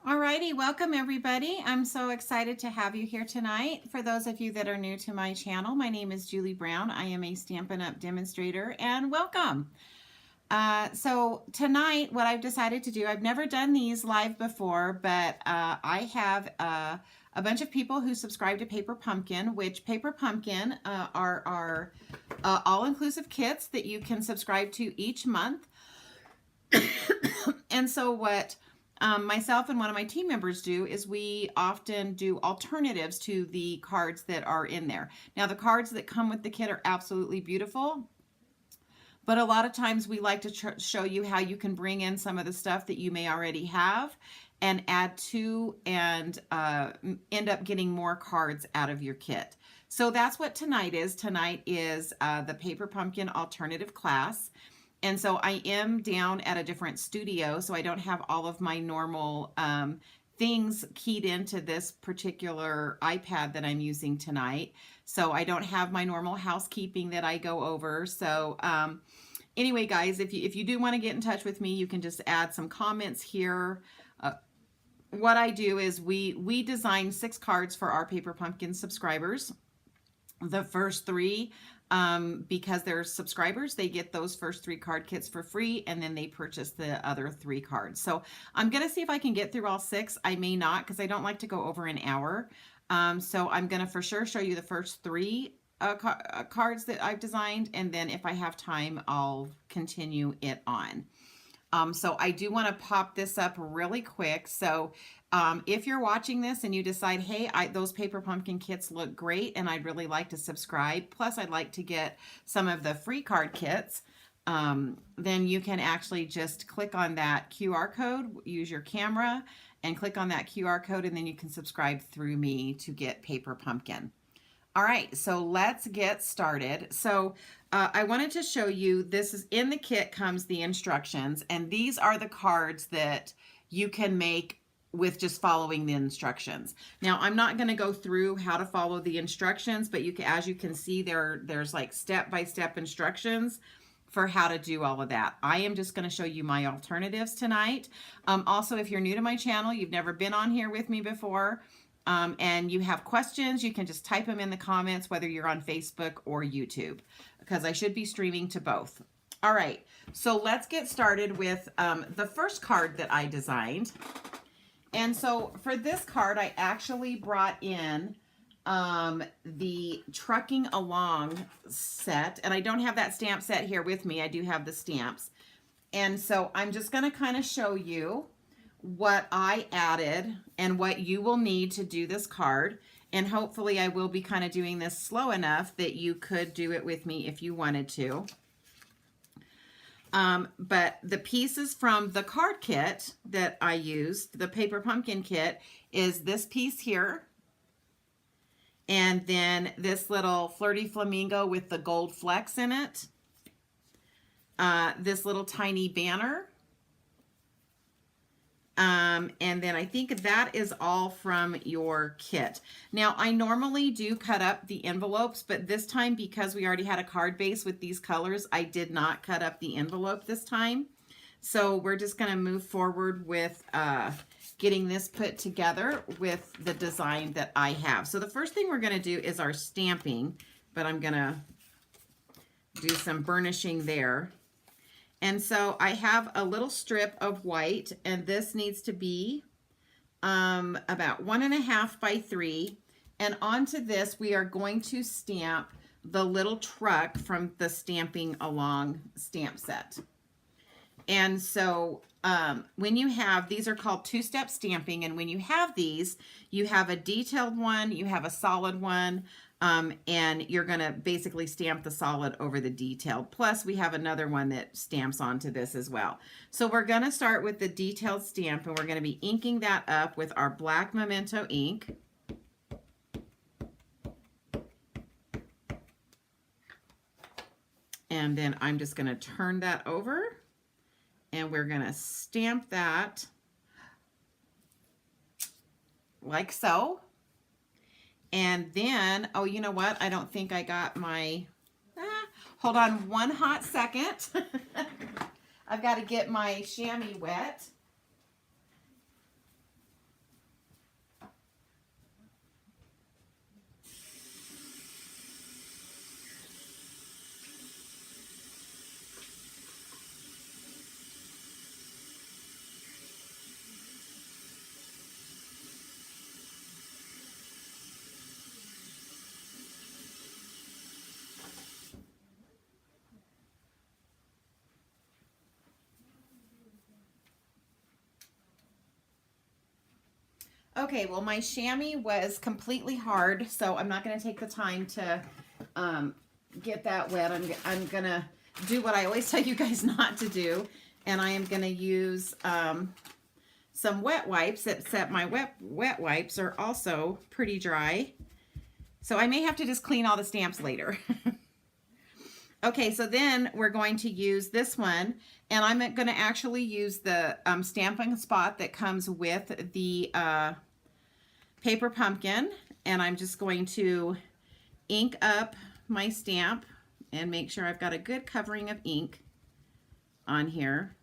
Alrighty, welcome everybody. I'm so excited to have you here tonight. For those of you that are new to my channel, my name is Julie Brown. I am a Stampin' Up! Demonstrator and welcome. So tonight, what I've decided to do, I've never done these live before, but I have a bunch of people who subscribe to Paper Pumpkin, which Paper Pumpkin are all-inclusive kits that you can subscribe to each month. And so what myself and one of my team members do is we often do alternatives to the cards that are in there. Now, the cards that come with the kit are absolutely beautiful, but a lot of times we like to show you how you can bring in some of the stuff that you may already have and add to and end up getting more cards out of your kit. So that's what tonight is. Tonight is the Paper Pumpkin alternative class. And so I am down at a different studio, so I don't have all of my normal things keyed into this particular iPad that I'm using tonight. So I don't have my normal housekeeping that I go over. So anyway, guys, if you do want to get in touch with me, you can just add some comments here. What I do is we design 6 cards for our Paper Pumpkin subscribers. The first 3, because they're subscribers, they get those first 3 card kits for free, and then they purchase the other 3 cards. So I'm going to see if I can get through all 6. I may not, because I don't like to go over an hour. So I'm going to for sure show you the first 3 cards that I've designed, and then if I have time, I'll continue it on. So I do want to pop this up really quick. So if you're watching this and you decide, hey, those Paper Pumpkin kits look great and I'd really like to subscribe, plus I'd like to get some of the free card kits, then you can actually just click on that QR code, use your camera and click on that QR code, and then you can subscribe through me to get Paper Pumpkin. All right, so let's get started. So I wanted to show you, this is in the kit comes the instructions, and these are the cards that you can make with just following the instructions. Now, I'm not going to go through how to follow the instructions, but as you can see, there's like step-by-step instructions for how to do all of that. I am just going to show you my alternatives tonight. Also, if you're new to my channel, you've never been on here with me before, and you have questions, you can just type them in the comments, whether you're on Facebook or YouTube, because I should be streaming to both. All right, so let's get started with the first card that I designed. And so for this card, I actually brought in the Trucking Along set, and I don't have that stamp set here with me. I do have the stamps. And so I'm just going to kind of show you what I added and what you will need to do this card. And hopefully I will be kind of doing this slow enough that you could do it with me if you wanted to. But the pieces from the card kit that I used, the Paper Pumpkin kit, is this piece here. And then this little Flirty Flamingo with the gold flecks in it. This little tiny banner. And then I think that is all from your kit. Now, I normally do cut up the envelopes, but this time, because we already had a card base with these colors, I did not cut up the envelope this time. So we're just going to move forward with getting this put together with the design that I have. So the first thing we're going to do is our stamping, but I'm going to do some burnishing there. And so I have a little strip of white, and this needs to be about 1.5 by 3. And onto this, we are going to stamp the little truck from the Stamping Along stamp set. And so when you have, these are called 2-step stamping, and when you have these, you have a detailed one, you have a solid one, and you're going to basically stamp the solid over the detailed. Plus, we have another one that stamps onto this as well. So we're going to start with the detailed stamp, and we're going to be inking that up with our black Memento ink. And then I'm just going to turn that over, and we're going to stamp that like so. And then, oh, you know what? I don't think I got my, hold on one hot second. I've got to get my chamois wet. Okay, well, my chamois was completely hard, so I'm not going to take the time to get that wet. I'm going to do what I always tell you guys not to do, and I am going to use some wet wipes, except my wet wipes are also pretty dry. So I may have to just clean all the stamps later. Okay, so then we're going to use this one, and I'm going to actually use the Stampin' Spot that comes with the paper pumpkin, and I'm just going to ink up my stamp and make sure I've got a good covering of ink on here.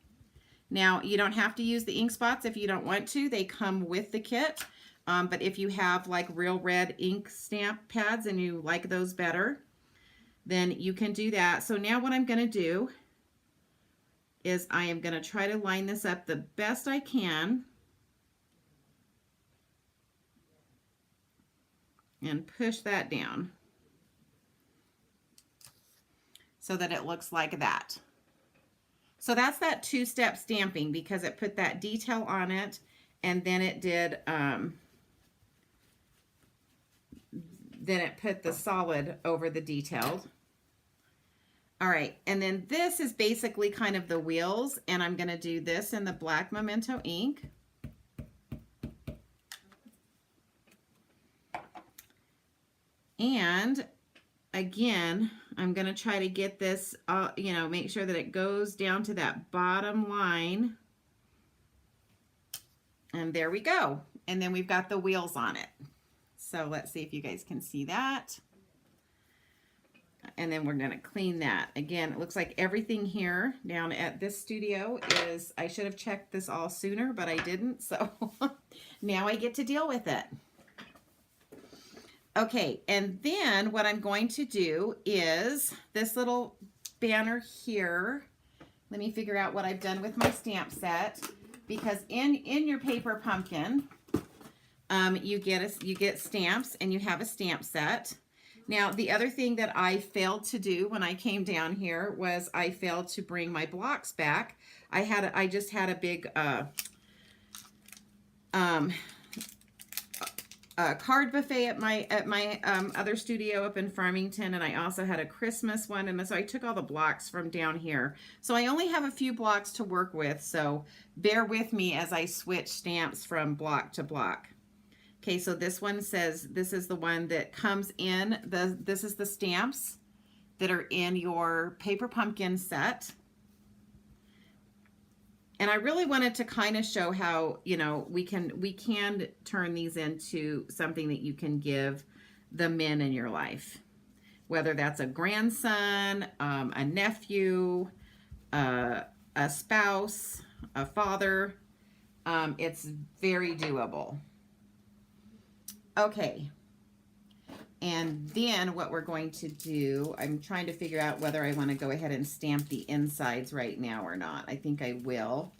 Now, you don't have to use the ink spots if you don't want to. They come with the kit, but if you have like real red ink stamp pads and you like those better, then you can do that. So now what I'm going to do is I am going to try to line this up the best I can and push that down so that it looks like that. So that's that two-step stamping, because it put that detail on it, and then it did then it put the solid over the detailed. All right, and then this is basically kind of the wheels, and I'm going to do this in the black Memento ink. And again, I'm going to try to get this, you know, make sure that it goes down to that bottom line. And there we go. And then we've got the wheels on it. So let's see if you guys can see that. And then we're going to clean that. Again, it looks like everything here down at this studio is, I should have checked this all sooner, but I didn't. So now I get to deal with it. Okay, and then what I'm going to do is this little banner here. Let me figure out what I've done with my stamp set, because in your paper pumpkin, you get stamps and you have a stamp set. Now, the other thing that I failed to do when I came down here was I failed to bring my blocks back. I just had a big card buffet at my other studio up in Farmington, and I also had a Christmas one, and so I took all the blocks from down here. So I only have a few blocks to work with, so bear with me as I switch stamps from block to block. Okay, so this one says, this is the one that comes in, this is the stamps that are in your paper pumpkin set. And I really wanted to kind of show how, you know, we can turn these into something that you can give the men in your life, whether that's a grandson, a nephew, a spouse, a father. It's very doable. Okay. And then what we're going to do, I'm trying to figure out whether I want to go ahead and stamp the insides right now or not. I think I will,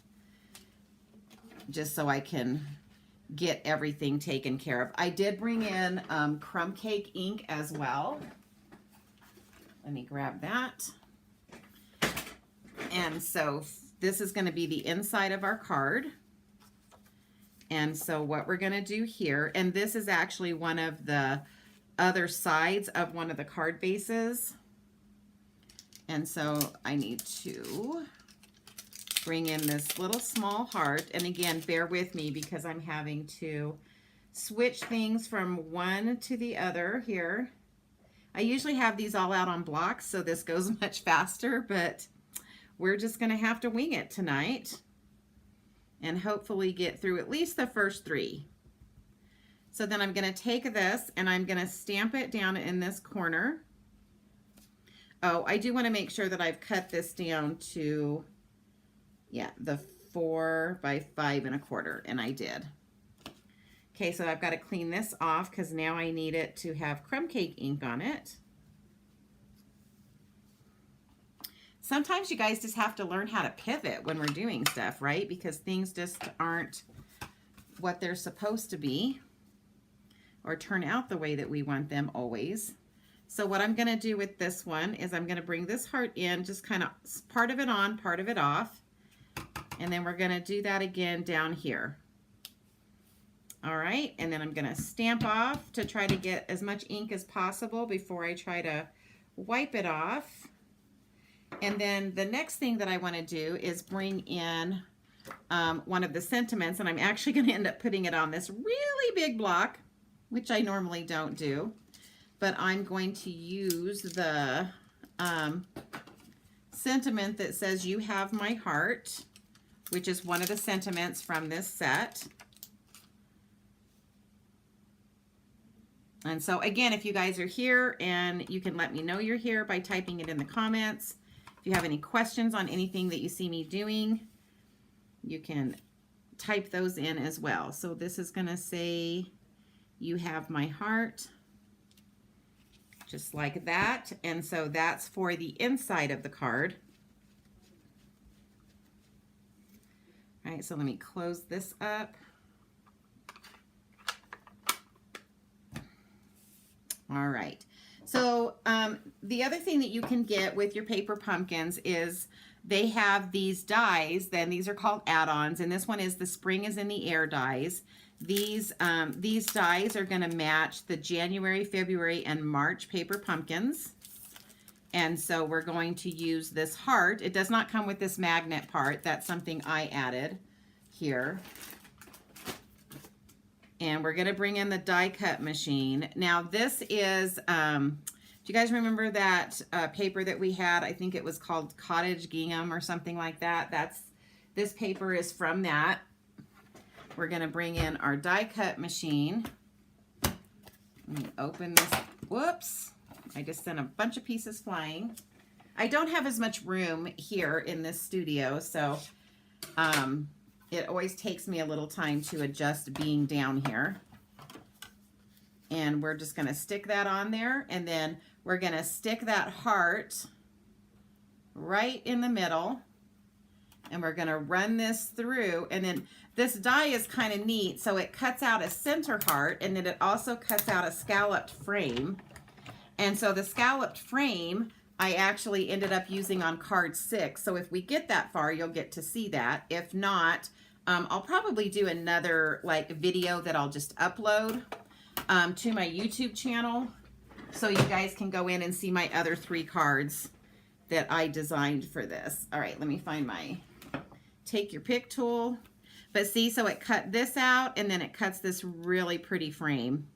just so I can get everything taken care of. I did bring in crumb cake ink as well. Let me grab that. And so this is going to be the inside of our card. And so what we're going to do here, and this is actually one of the other sides of one of the card bases. And so I need to bring in this little small heart. And again, bear with me because I'm having to switch things from one to the other here. I usually have these all out on blocks, so this goes much faster, but we're just going to have to wing it tonight and hopefully get through at least the first three. So then I'm going to take this and I'm going to stamp it down in this corner. Oh, I do want to make sure that I've cut this down to, yeah, the 4 by 5 1/4, and I did. Okay, so I've got to clean this off because now I need it to have crumb cake ink on it. Sometimes you guys just have to learn how to pivot when we're doing stuff, right? Because things just aren't what they're supposed to be or turn out the way that we want them always. So what I'm going to do with this one is I'm going to bring this heart in, just kind of part of it on, part of it off. And then we're going to do that again down here. All right, and then I'm going to stamp off to try to get as much ink as possible before I try to wipe it off. And then the next thing that I want to do is bring in one of the sentiments, and I'm actually going to end up putting it on this really big block, which I normally don't do, but I'm going to use the sentiment that says, "You have my heart," which is one of the sentiments from this set. And so again, if you guys are here, and you can let me know you're here by typing it in the comments. If you have any questions on anything that you see me doing, you can type those in as well. So this is going to say, "You have my heart," just like that. And so that's for the inside of the card. All right, so let me close this up. All right, so the other thing that you can get with your paper pumpkins is they have these dies. Then these are called add-ons, and this one is the Spring is in the Air dies. These dies are going to match the January, February, and March paper pumpkins. And so we're going to use this heart. It does not come with this magnet part. That's something I added here. And we're going to bring in the die cut machine. Now this is, do you guys remember that paper that we had? I think it was called Cottage Gingham or something like that. This paper is from that. We're going to bring in our die cut machine. Let me open this. Whoops. I just sent a bunch of pieces flying. I don't have as much room here in this studio, so it always takes me a little time to adjust being down here. And we're just going to stick that on there, and then we're going to stick that heart right in the middle, and we're going to run this through. And then this die is kind of neat, so it cuts out a center heart, and then it also cuts out a scalloped frame. And so the scalloped frame I actually ended up using on card 6. So if we get that far, you'll get to see that. If not, I'll probably do another video that I'll just upload to my YouTube channel, so you guys can go in and see my other 3 cards that I designed for this. All right, let me find my take your pick tool. But see, so it cut this out, and then it cuts this really pretty frame.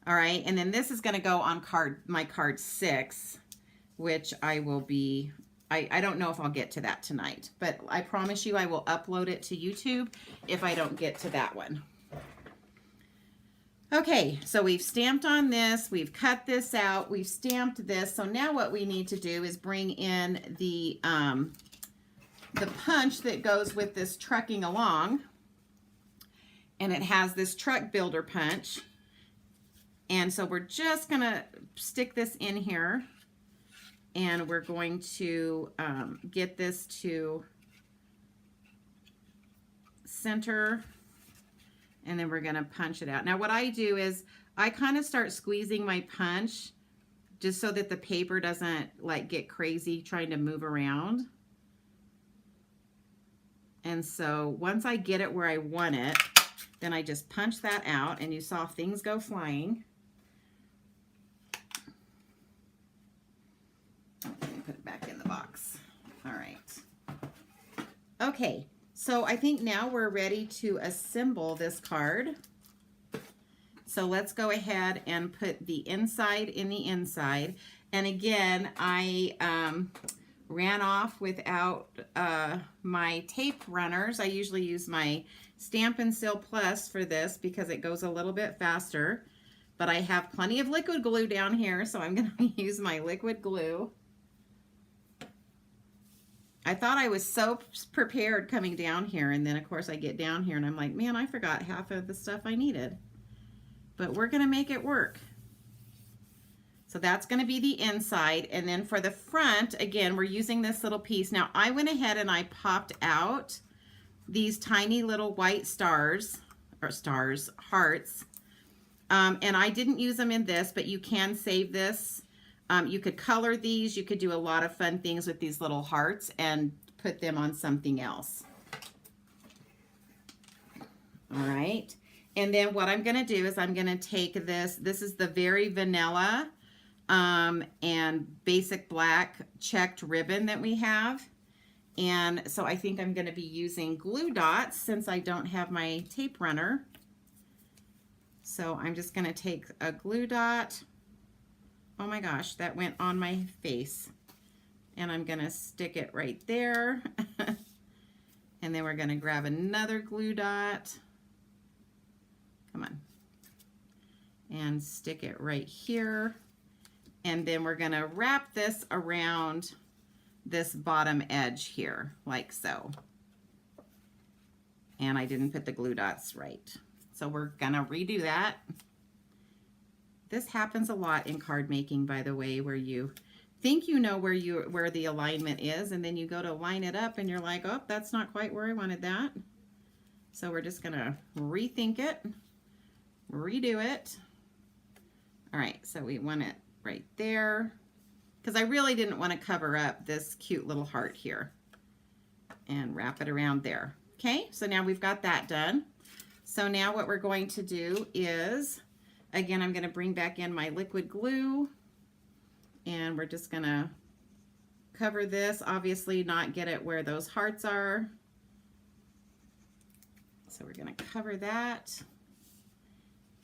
All right, and then this is going to go on my card 6, which I will be, I don't know if I'll get to that tonight, but I promise you I will upload it to YouTube if I don't get to that one. Okay, so we've stamped on this, we've cut this out, we've stamped this. So now what we need to do is bring in the punch that goes with this trucking along, and it has this truck builder punch. And so we're just going to stick this in here, and we're going to get this to center, and then we're going to punch it out. Now what I do is I kind of start squeezing my punch just so that the paper doesn't get crazy trying to move around. And so once I get it where I want it, then I just punch that out, and you saw things go flying. Put it back in the box. All right. Okay, so I think now we're ready to assemble this card. So let's go ahead and put the inside in the inside. And again, I ran off without my tape runners. I usually use my Stampin' Seal Plus for this because it goes a little bit faster. But I have plenty of liquid glue down here, so I'm going to use my liquid glue. I thought I was so prepared coming down here, and then of course I get down here and I'm like, man, I forgot half of the stuff I needed. But we're going to make it work. So that's going to be the inside, and then for the front, again, we're using this little piece. Now I went ahead and I popped out these tiny little white stars, hearts, and I didn't use them in this, but you can save this. You could color these. You could do a lot of fun things with these little hearts and put them on something else. All right. And then what I'm going to do is I'm going to take this. This is the Very Vanilla and Basic Black checked ribbon that we have. And so I think I'm going to be using glue dots since I don't have my tape runner. So I'm just going to take a glue dot. Oh my gosh, that went on my face. And I'm going to stick it right there. And then we're going to grab another glue dot. Come on. And stick it right here. And then we're going to wrap this around this bottom edge here, like so. And I didn't put the glue dots right. So we're going to redo that. This happens a lot in card making, by the way, where you think you know where the alignment is, and then you go to line it up and you're like, oh, that's not quite where I wanted that. So we're just going to rethink it, redo it. All right, so we want it right there, because I really didn't want to cover up this cute little heart here, and wrap it around there. Okay, so now we've got that done. So now what we're going to do is, again, I'm going to bring back in my liquid glue, and we're just going to cover this, obviously not get it where those hearts are. So we're going to cover that,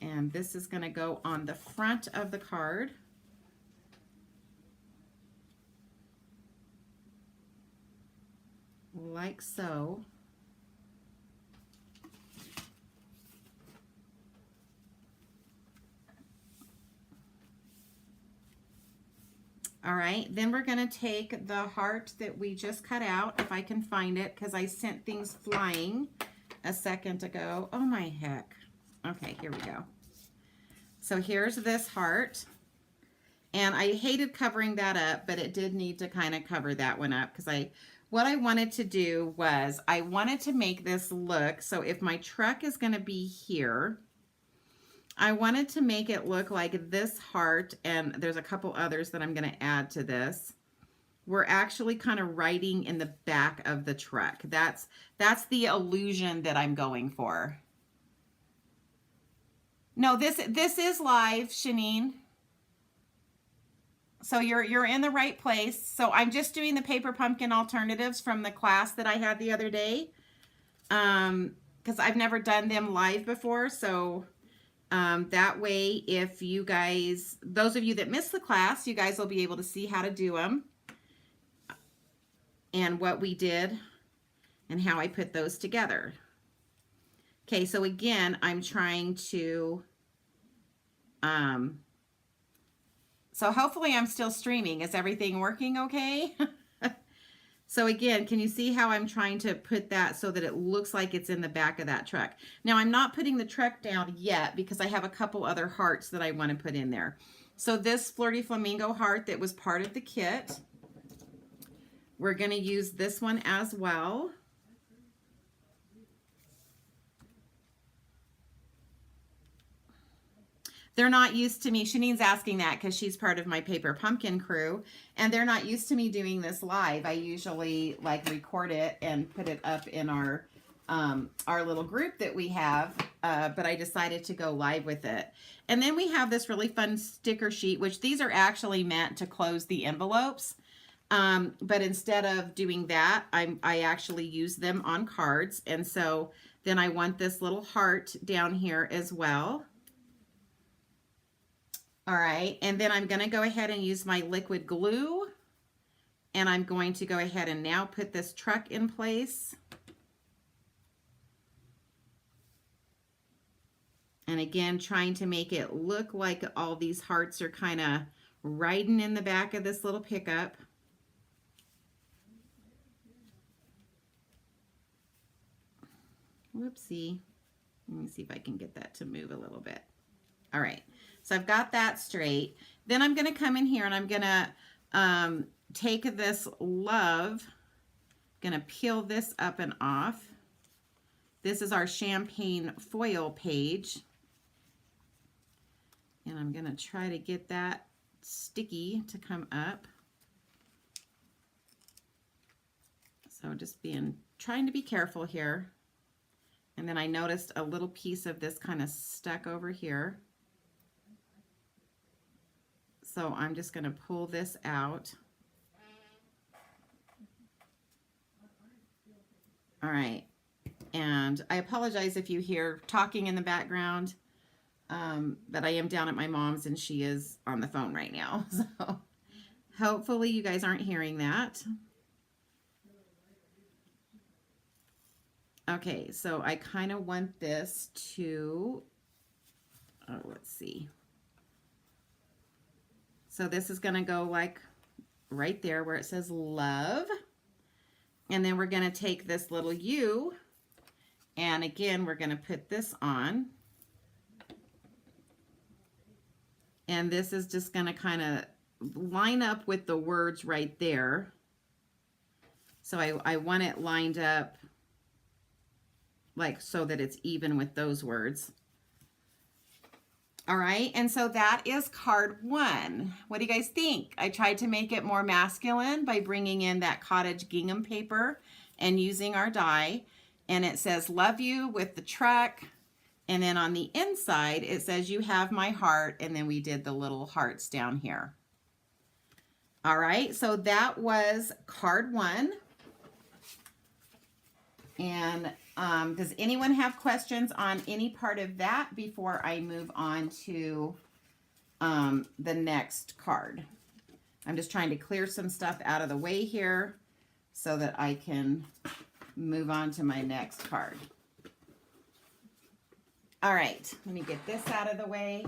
and this is going to go on the front of the card. Like so. All right, then we're going to take the heart that we just cut out, if I can find it, because I sent things flying a second ago. Oh my heck. Okay, here we go. So here's this heart. And I hated covering that up, but it did need to kind of cover that one up, because what I wanted to do was I wanted to make this look, so if my truck is going to be here, I wanted to make it look like this heart, and there's a couple others that I'm going to add to this. We're actually kind of riding in the back of the truck. That's the illusion that I'm going for. No, this is live, Shanine. So you're in the right place. So I'm just doing the paper pumpkin alternatives from the class that I had the other day, because I've never done them live before. So that way, if you guys, those of you that missed the class, you guys will be able to see how to do them and what we did and how I put those together. Okay, so again, I'm trying to, so hopefully I'm still streaming. Is everything working okay? So again, can you see how I'm trying to put that so that it looks like it's in the back of that truck? Now I'm not putting the truck down yet because I have a couple other hearts that I want to put in there. So this Flirty Flamingo heart that was part of the kit, we're going to use this one as well. They're not used to me. Shanine's asking that because she's part of my paper pumpkin crew, and they're not used to me doing this live. I usually like record it and put it up in our little group that we have, but I decided to go live with it. And then we have this really fun sticker sheet, which these are actually meant to close the envelopes. But instead of doing that, I actually use them on cards. And so then I want this little heart down here as well. All right, and then I'm going to go ahead and use my liquid glue, and I'm going to go ahead and now put this truck in place. And again, trying to make it look like all these hearts are kind of riding in the back of this little pickup. Whoopsie. Let me see if I can get that to move a little bit. All right. So I've got that straight. Then I'm going to come in here and I'm going to take this love, going to peel this up and off. This is our champagne foil page. And I'm going to try to get that sticky to come up. So just trying to be careful here. And then I noticed a little piece of this kind of stuck over here. So I'm just going to pull this out. All right. And I apologize if you hear talking in the background, but I am down at my mom's and she is on the phone right now. So hopefully you guys aren't hearing that. Okay, so I kind of want this to, oh, let's see. So this is going to go like right there where it says love. And then we're going to take this little U, and again, we're going to put this on. And this is just going to kind of line up with the words right there. So I want it lined up like so that it's even with those words. All right, and so that is card 1. What do you guys think? I tried to make it more masculine by bringing in that cottage gingham paper and using our die. And it says, love you with the truck. And then on the inside, it says, you have my heart. And then we did the little hearts down here. All right, so that was card 1. And does anyone have questions on any part of that before I move on to the next card? I'm just trying to clear some stuff out of the way here so that I can move on to my next card. All right, let me get this out of the way.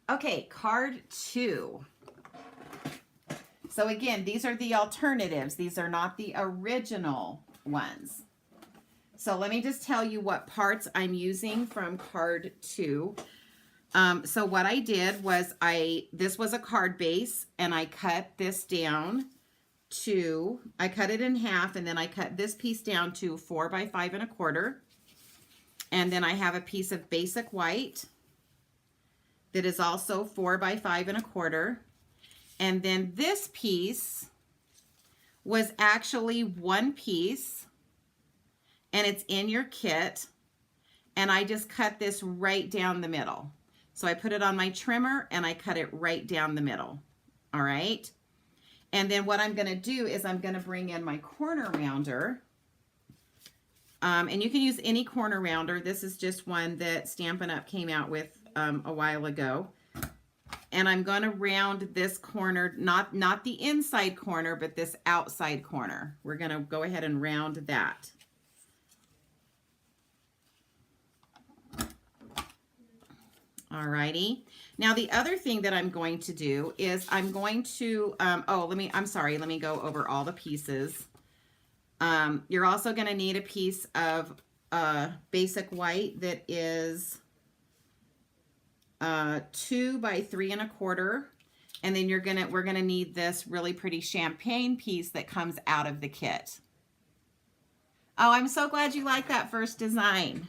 Okay, card 2. So again, these are the alternatives. These are not the original ones. So let me just tell you what parts I'm using from card 2. So what I did was this was a card base, and I cut this down to, I cut it in half, and then I cut this piece down to 4 by 5 1/4. And then I have a piece of basic white that is also 4 by 5 1/4. And then this piece was actually one piece, and it's in your kit, and I just cut this right down the middle. So I put it on my trimmer and I cut it right down the middle. All right. And then what I'm going to do is I'm going to bring in my corner rounder. And you can use any corner rounder. This is just one that Stampin' Up! Came out with a while ago. And I'm going to round this corner, not the inside corner, but this outside corner. We're going to go ahead and round that. Alrighty. Now the other thing that I'm going to do is I'm going to, let me go over all the pieces. You're also going to need a piece of basic white that is 2 by 3 1/4. And then we're gonna need this really pretty champagne piece that comes out of the kit. Oh, I'm so glad you like that first design.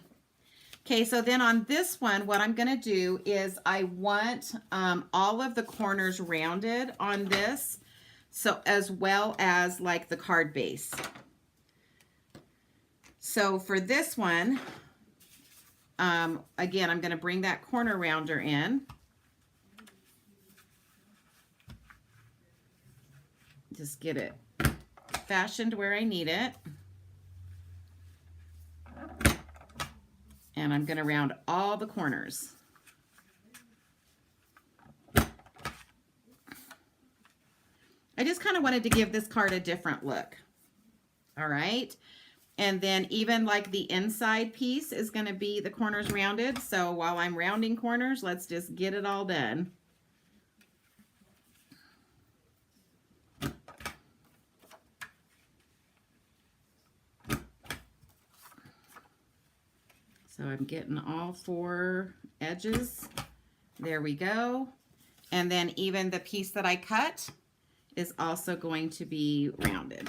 Okay, so then on this one, what I'm going to do is I want all of the corners rounded on this, so as well as like the card base. So for this one, again, I'm going to bring that corner rounder in. Just get it fashioned where I need it. And I'm going to round all the corners. I just kind of wanted to give this card a different look. All right. And then even like the inside piece is going to be the corners rounded. So while I'm rounding corners, let's just get it all done. So I'm getting all 4 edges. There we go. And then even the piece that I cut is also going to be rounded.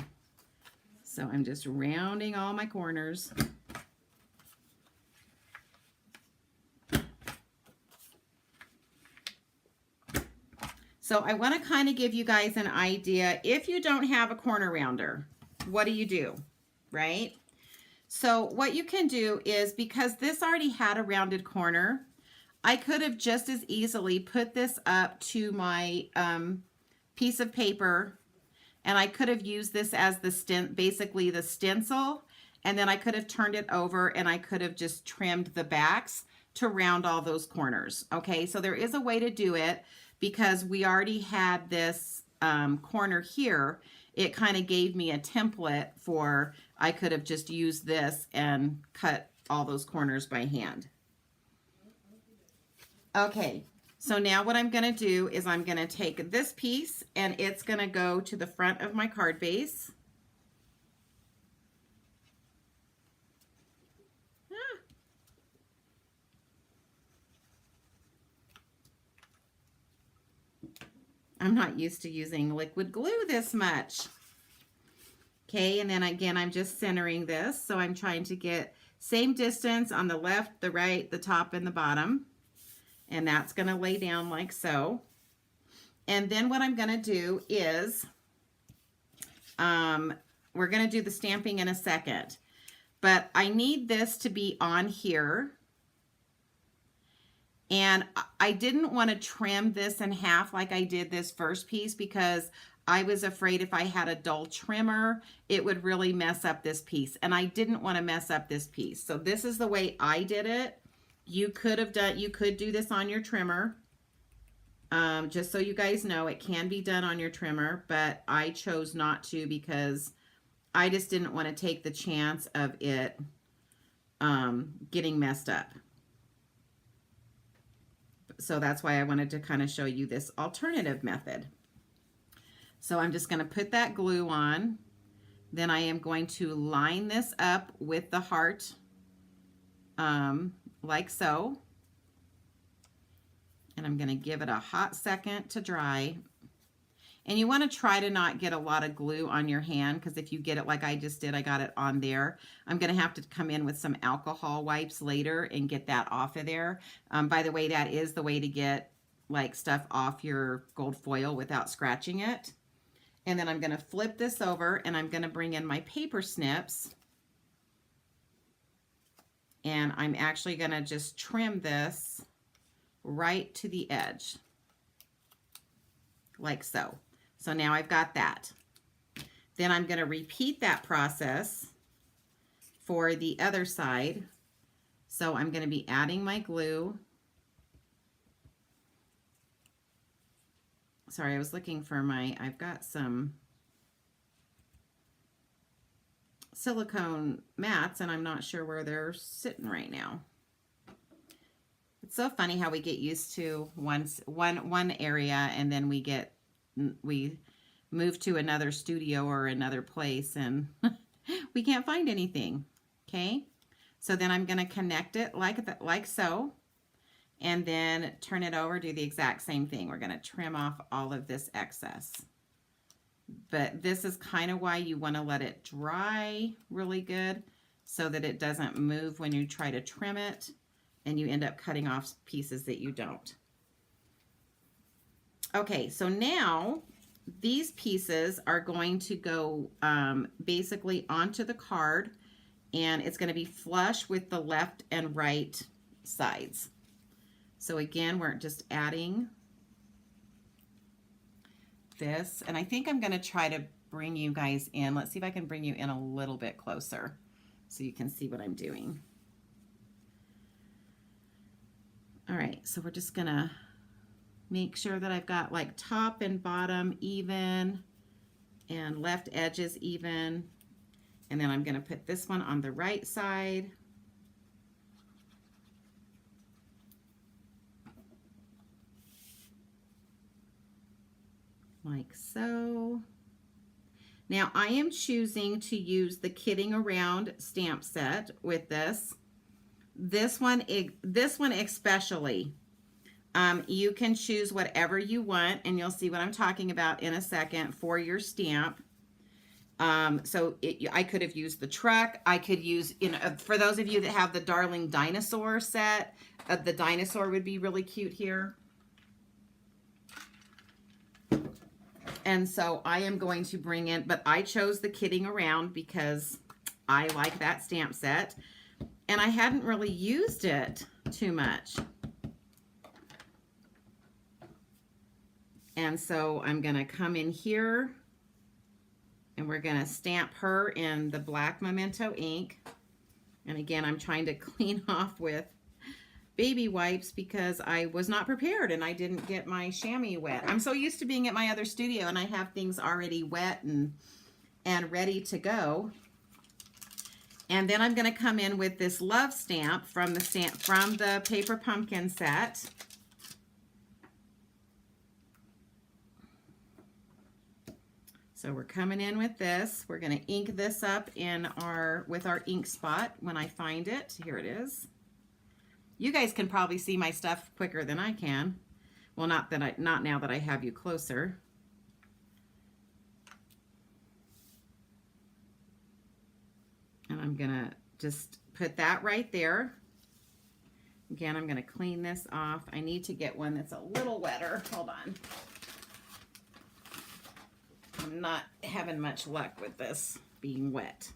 So I'm just rounding all my corners. So I want to kind of give you guys an idea. If you don't have a corner rounder, what do you do, right? So what you can do is, because this already had a rounded corner, I could have just as easily put this up to my piece of paper, and I could have used this as the basically the stencil, and then I could have turned it over and I could have just trimmed the backs to round all those corners. Okay, so there is a way to do it because we already had this corner here. It kind of gave me a template for, I could have just used this and cut all those corners by hand. Okay, so now what I'm going to do is I'm going to take this piece and it's going to go to the front of my card base. I'm not used to using liquid glue this much. Okay, and then again, I'm just centering this. So I'm trying to get same distance on the left, the right, the top, and the bottom. And that's going to lay down like so. And then what I'm going to do is, we're going to do the stamping in a second. But I need this to be on here. And I didn't want to trim this in half like I did this first piece because I was afraid if I had a dull trimmer, it would really mess up this piece. And I didn't want to mess up this piece. So this is the way I did it. You could do this on your trimmer. Just so you guys know, it can be done on your trimmer, but I chose not to because I just didn't want to take the chance of it getting messed up. So that's why I wanted to kind of show you this alternative method. So I'm just going to put that glue on. Then I am going to line this up with the heart like so. And I'm going to give it a hot second to dry. And you want to try to not get a lot of glue on your hand, because if you get it like I just did, I got it on there. I'm going to have to come in with some alcohol wipes later and get that off of there. By the way, that is the way to get like stuff off your gold foil without scratching it. And then I'm going to flip this over and I'm going to bring in my paper snips. And I'm actually going to just trim this right to the edge, like so. So now I've got that. Then I'm going to repeat that process for the other side. So I'm going to be adding my glue. Sorry, I was looking for I've got some silicone mats and I'm not sure where they're sitting right now. It's so funny how we get used to one area and then we move to another studio or another place and we can't find anything. Okay, so then I'm going to connect it like so, and then turn it over, do the exact same thing. We're going to trim off all of this excess. But this is kind of why you want to let it dry really good so that it doesn't move when you try to trim it and you end up cutting off pieces that you don't. Okay, so now these pieces are going to go basically onto the card, and it's going to be flush with the left and right sides. So again, we're just adding this, and I think I'm going to try to bring you guys in. Let's see if I can bring you in a little bit closer so you can see what I'm doing. All right, so we're just going to make sure that I've got like top and bottom even and left edges even. And then I'm going to put this one on the right side. Like so. Now I am choosing to use the Kidding Around stamp set with this. This one especially. You can choose whatever you want, and you'll see what I'm talking about in a second for your stamp. I could have used the truck. I could use, for those of you that have the Darling Dinosaur set, the dinosaur would be really cute here. And so I am going to bring in, but I chose the Kidding Around because I like that stamp set. And I hadn't really used it too much. And so I'm going to come in here and we're going to stamp her in the black Memento ink. And again, I'm trying to clean off with baby wipes because I was not prepared and I didn't get my chamois wet. I'm so used to being at my other studio and I have things already wet and ready to go. And then I'm going to come in with this love stamp from the Paper Pumpkin set. So we're coming in with this. We're going to ink this up with our ink spot when I find it. Here it is. You guys can probably see my stuff quicker than I can. Well, not now that I have you closer. And I'm going to just put that right there. Again, I'm going to clean this off. I need to get one that's a little wetter. Hold on. I'm not having much luck with this being wet.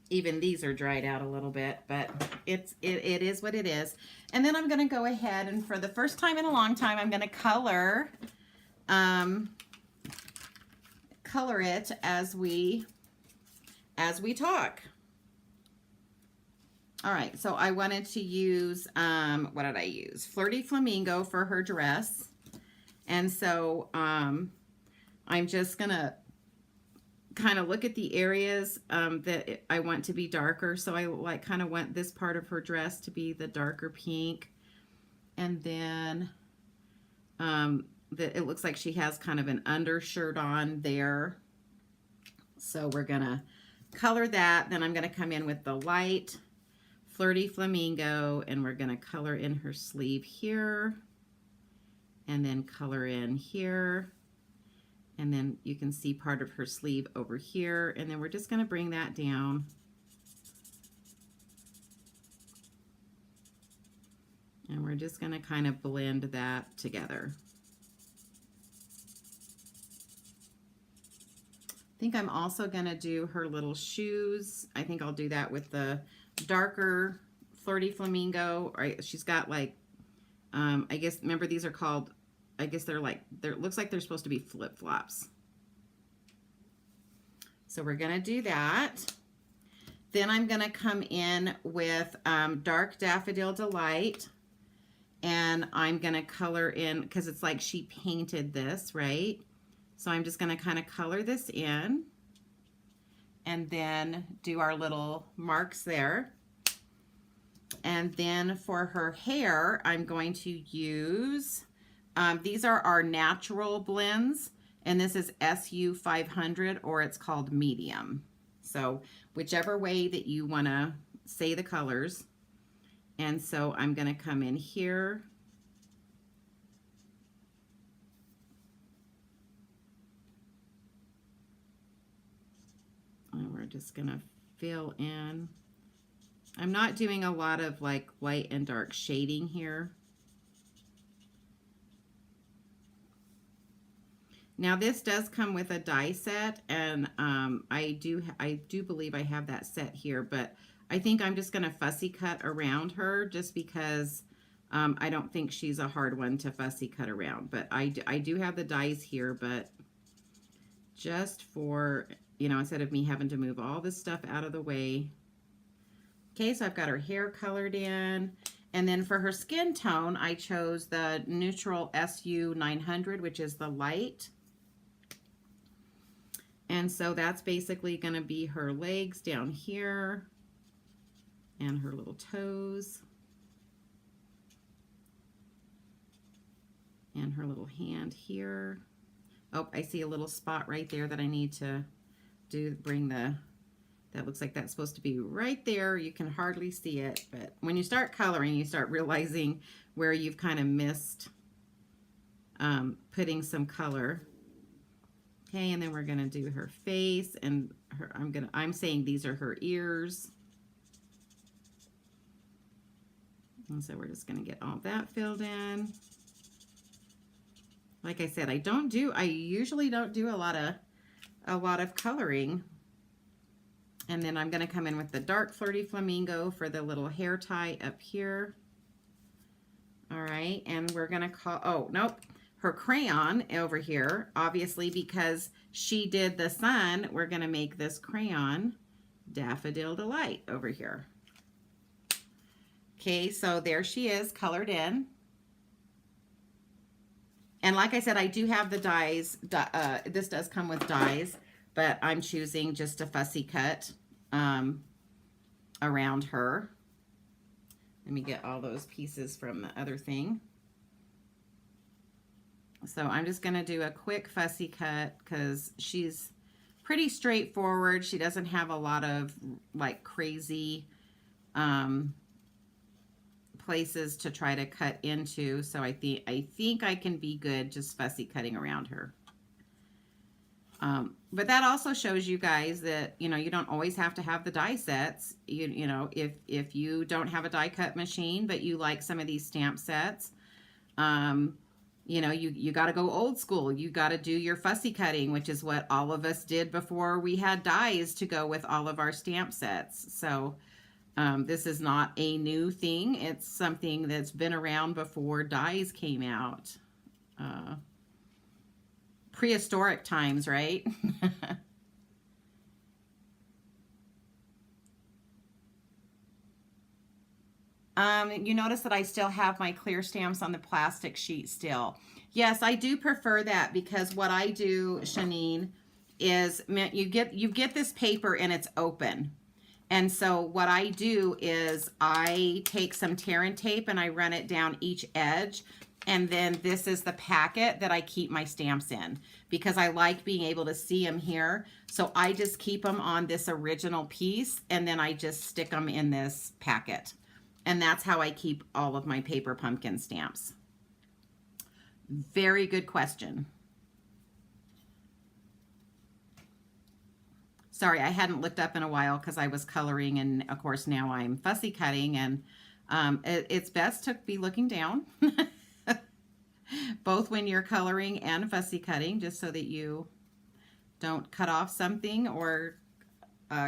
Even these are dried out a little bit, but it is what it is. And then I'm going to go ahead and for the first time in a long time, I'm going to color it as we talk. All right, so I wanted to use, what did I use? Flirty Flamingo for her dress. And so I'm just going to kind of look at the areas that I want to be darker. So I kind of want this part of her dress to be the darker pink. And then it looks like she has kind of an undershirt on there. So we're going to color that. Then I'm going to come in with the light Flirty Flamingo and we're going to color in her sleeve here. And then color in here. And then you can see part of her sleeve over here. And then we're just going to bring that down. And we're just going to kind of blend that together. I think I'm also going to do her little shoes. I think I'll do that with the darker Flirty Flamingo. Right? She's got like, I guess, remember these are called, I guess they're like, looks like they're supposed to be flip-flops. So we're going to do that. Then I'm going to come in with Dark Daffodil Delight. And I'm going to color in, because it's like she painted this, right? So I'm just going to kind of color this in. And then do our little marks there. And then for her hair, I'm going to use... these are our natural blends, and this is SU 500 or it's called medium. So whichever way that you want to say the colors. And so I'm going to come in here. And we're just going to fill in. I'm not doing a lot of like light and dark shading here. Now this does come with a die set, and I do believe I have that set here, but I think I'm just going to fussy cut around her just because I don't think she's a hard one to fussy cut around. But I do have the dies here, but just for, you know, instead of me having to move all this stuff out of the way. Okay, so I've got her hair colored in. And then for her skin tone, I chose the neutral SU 900, which is the light. And so that's basically going to be her legs down here and her little toes and her little hand here. Oh, I see a little spot right there that I need to bring that looks like that's supposed to be right there. You can hardly see it, but when you start coloring, you start realizing where you've kind of missed putting some color. Okay, and then we're gonna do her face, and I'm saying these are her ears. And so we're just gonna get all that filled in. Like I said, I usually don't do a lot of coloring. And then I'm going to come in with the dark Flirty Flamingo for the little hair tie up here. All right, and we're going to call, oh, nope, her crayon over here, obviously because she did the sun, we're going to make this crayon Daffodil Delight over here. Okay, so there she is, colored in. And like I said, I do have the dies. This does come with dies, but I'm choosing just a fussy cut around her. Let me get all those pieces from the other thing. So I'm just going to do a quick fussy cut because she's pretty straightforward. She doesn't have a lot of like crazy places to try to cut into. So I think I can be good just fussy cutting around her. But that also shows you guys that, you know, you don't always have to have the die sets. You know, if you don't have a die cut machine, but you like some of these stamp sets, you know, you got to go old school. You got to do your fussy cutting, which is what all of us did before we had dies to go with all of our stamp sets. So this is not a new thing. It's something that's been around before dies came out. Prehistoric times, right? You notice that I still have my clear stamps on the plastic sheet still. Yes, I do prefer that because what I do, Shanine, is you get this paper and it's open. And so what I do is I take some tear and tape and I run it down each edge. And then this is the packet that I keep my stamps in because I like being able to see them here. So I just keep them on this original piece and then I just stick them in this packet. And that's how I keep all of my paper pumpkin stamps. Very good question. Sorry, I hadn't looked up in a while because I was coloring, and of course now I'm fussy cutting, and it's best to be looking down, both when you're coloring and fussy cutting, just so that you don't cut off something or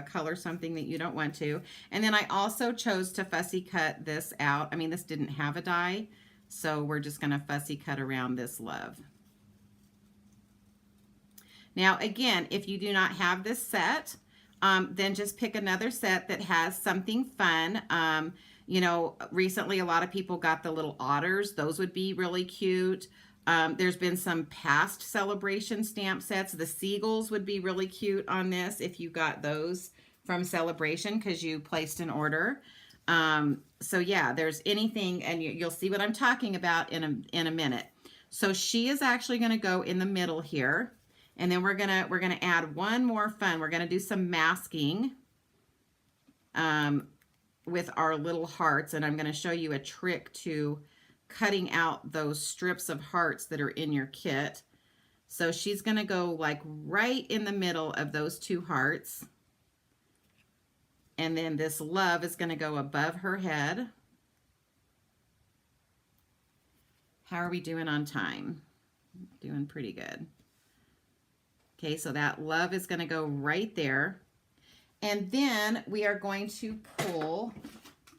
color something that you don't want to. And then I also chose to fussy cut this out. I mean, this didn't have a die, so we're just going to fussy cut around this love. Now, again, if you do not have this set, then just pick another set that has something fun. You know, recently a lot of people got the little otters. Those would be really cute. There's been some past celebration stamp sets. The seagulls would be really cute on this if you got those from Celebration because you placed an order. So yeah, there's anything, and you'll see what I'm talking about in a minute. So she is actually going to go in the middle here, and then we're gonna add one more fun. We're gonna do some masking with our little hearts, and I'm going to show you a trick to cutting out those strips of hearts that are in your kit. So she's going to go like right in the middle of those two hearts. And then this love is going to go above her head. How are we doing on time? Doing pretty good. Okay, so that love is going to go right there. And then we are going to pull,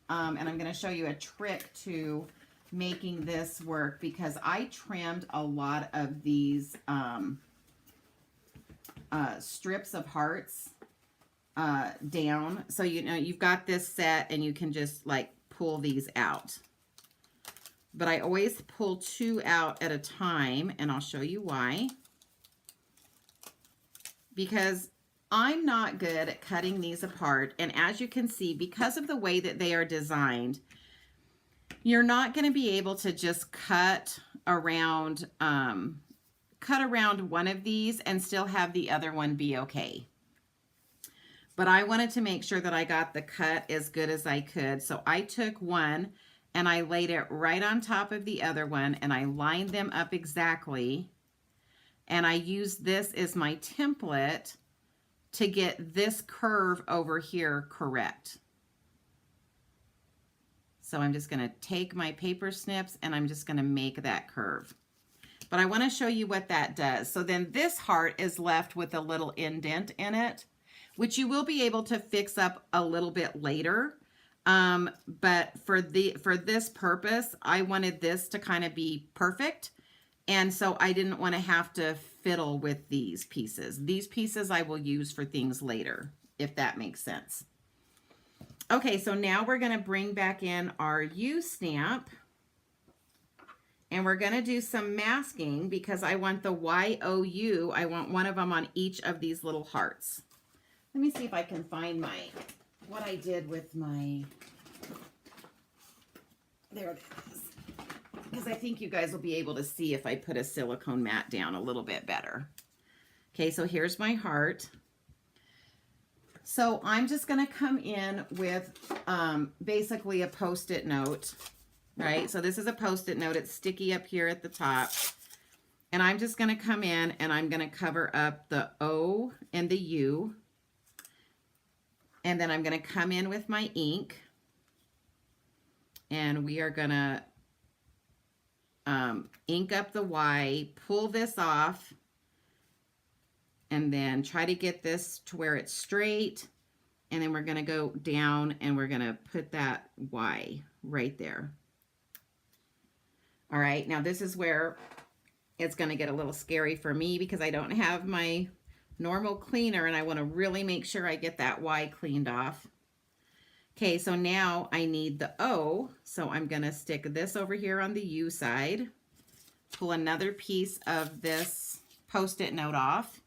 and I'm going to show you a trick to making this work because I trimmed a lot of these strips of hearts down. So, you know, you've got this set and you can just like pull these out. But I always pull two out at a time, and I'll show you why. Because I'm not good at cutting these apart, and as you can see, because of the way that they are designed, you're not going to be able to just cut around one of these and still have the other one be okay. But I wanted to make sure that I got the cut as good as I could, so I took one and I laid it right on top of the other one, and I lined them up exactly, and I used this as my template to get this curve over here correct. So I'm just going to take my paper snips and I'm just going to make that curve. But I want to show you what that does. So then this heart is left with a little indent in it. which you will be able to fix up a little bit later. But for this purpose, I wanted this to kind of be perfect. And so I didn't want to have to fiddle with these pieces. These pieces I will use for things later, if that makes sense. Okay, so now we're going to bring back in our U stamp. And we're going to do some masking because I want the YOU. I want one of them on each of these little hearts. Let me see if I can find what I did with my, there it is. Because I think you guys will be able to see if I put a silicone mat down a little bit better. Okay, so here's my heart. So I'm just going to come in with basically a Post-it note, right? So this is a Post-it note. It's sticky up here at the top. And I'm just going to come in and I'm going to cover up the O and the U. And then I'm going to come in with my ink. And we are going to ink up the Y, pull this off, and then try to get this to where it's straight. And then we're going to go down and we're going to put that Y right there. All right, now this is where it's going to get a little scary for me because I don't have my normal cleaner and I want to really make sure I get that Y cleaned off. Okay, so now I need the O, so I'm going to stick this over here on the U side, pull another piece of this Post-it note off,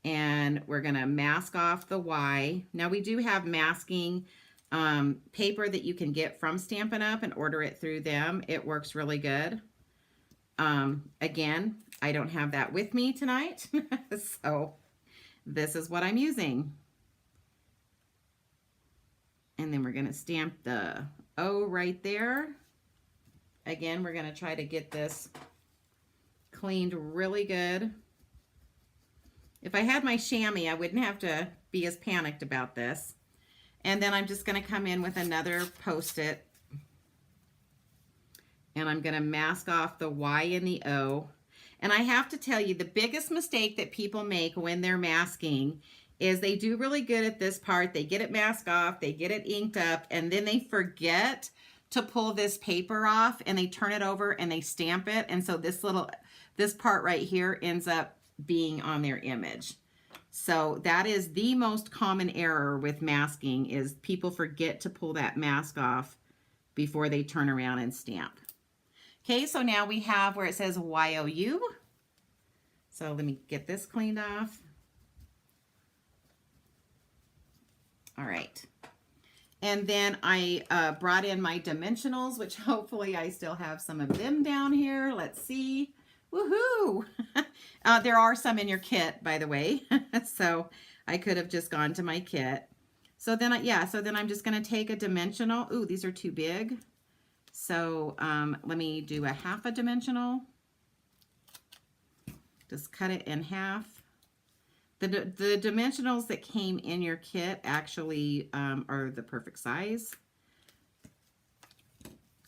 and we're going to mask off the Y. Now we do have masking paper that you can get from Stampin' Up! And order it through them. It works really good. Again, I don't have that with me tonight, so this is what I'm using. And then we're going to stamp the O right there. Again, we're going to try to get this cleaned really good. If I had my chamois, I wouldn't have to be as panicked about this. And then I'm just going to come in with another Post-it. And I'm going to mask off the Y and the O. And I have to tell you, the biggest mistake that people make when they're masking is they do really good at this part. They get it masked off, they get it inked up, and then they forget to pull this paper off and they turn it over and they stamp it. And so this part right here ends up being on their image. So that is the most common error with masking, is people forget to pull that mask off before they turn around and stamp. Okay, so now we have where it says YOU. So let me get this cleaned off. All right. And then I brought in my dimensionals, which hopefully I still have some of them down here. Let's see. Woohoo! There are some in your kit, by the way. So I could have just gone to my kit. So then, so then I'm just going to take a dimensional. Ooh, these are too big. So let me do a half a dimensional. Just cut it in half. The dimensionals that came in your kit actually are the perfect size.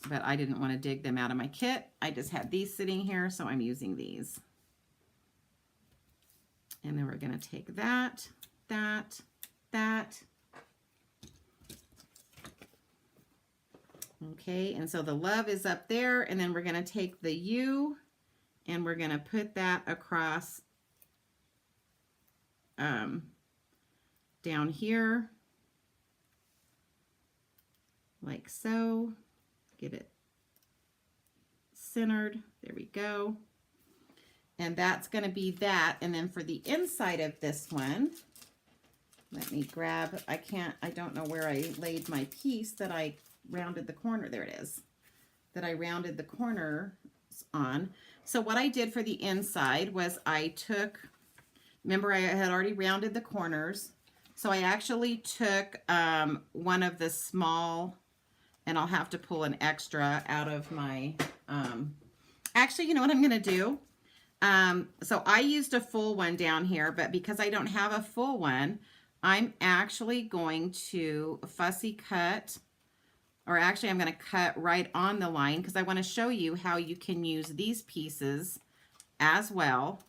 But I didn't want to dig them out of my kit. I just had these sitting here, so I'm using these. And then we're going to take that, that. Okay, and so the love is up there, and then we're going to take the U, and we're going to put that across down here, like so. Get it centered. There we go. And that's going to be that. And then for the inside of this one, let me grab, I don't know where I laid my piece that I rounded the corner. There it is. That I rounded the corners on. So what I did for the inside was I took, remember I had already rounded the corners. So I actually took one of the small, and I'll have to pull an extra out of my, actually, you know what I'm going to do? So I used a full one down here, but because I don't have a full one, I'm actually going to fussy cut, or actually I'm going to cut right on the line because I want to show you how you can use these pieces as well.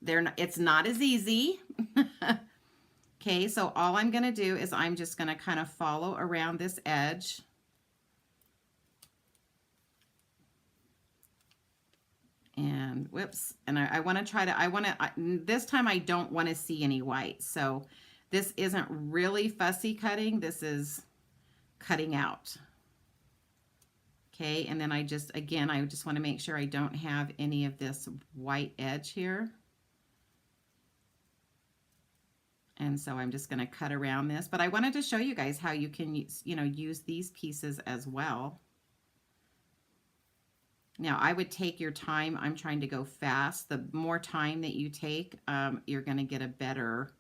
It's not as easy. Okay, so all I'm going to do is I'm just going to kind of follow around this edge. And whoops, and I want to try to, this time I don't want to see any white. So this isn't really fussy cutting. This is cutting out. Okay, and then I just want to make sure I don't have any of this white edge here. And so I'm just going to cut around this, but I wanted to show you guys how you can, use these pieces as well. Now I would take your time. I'm trying to go fast. The more time that you take, you're going to get a better,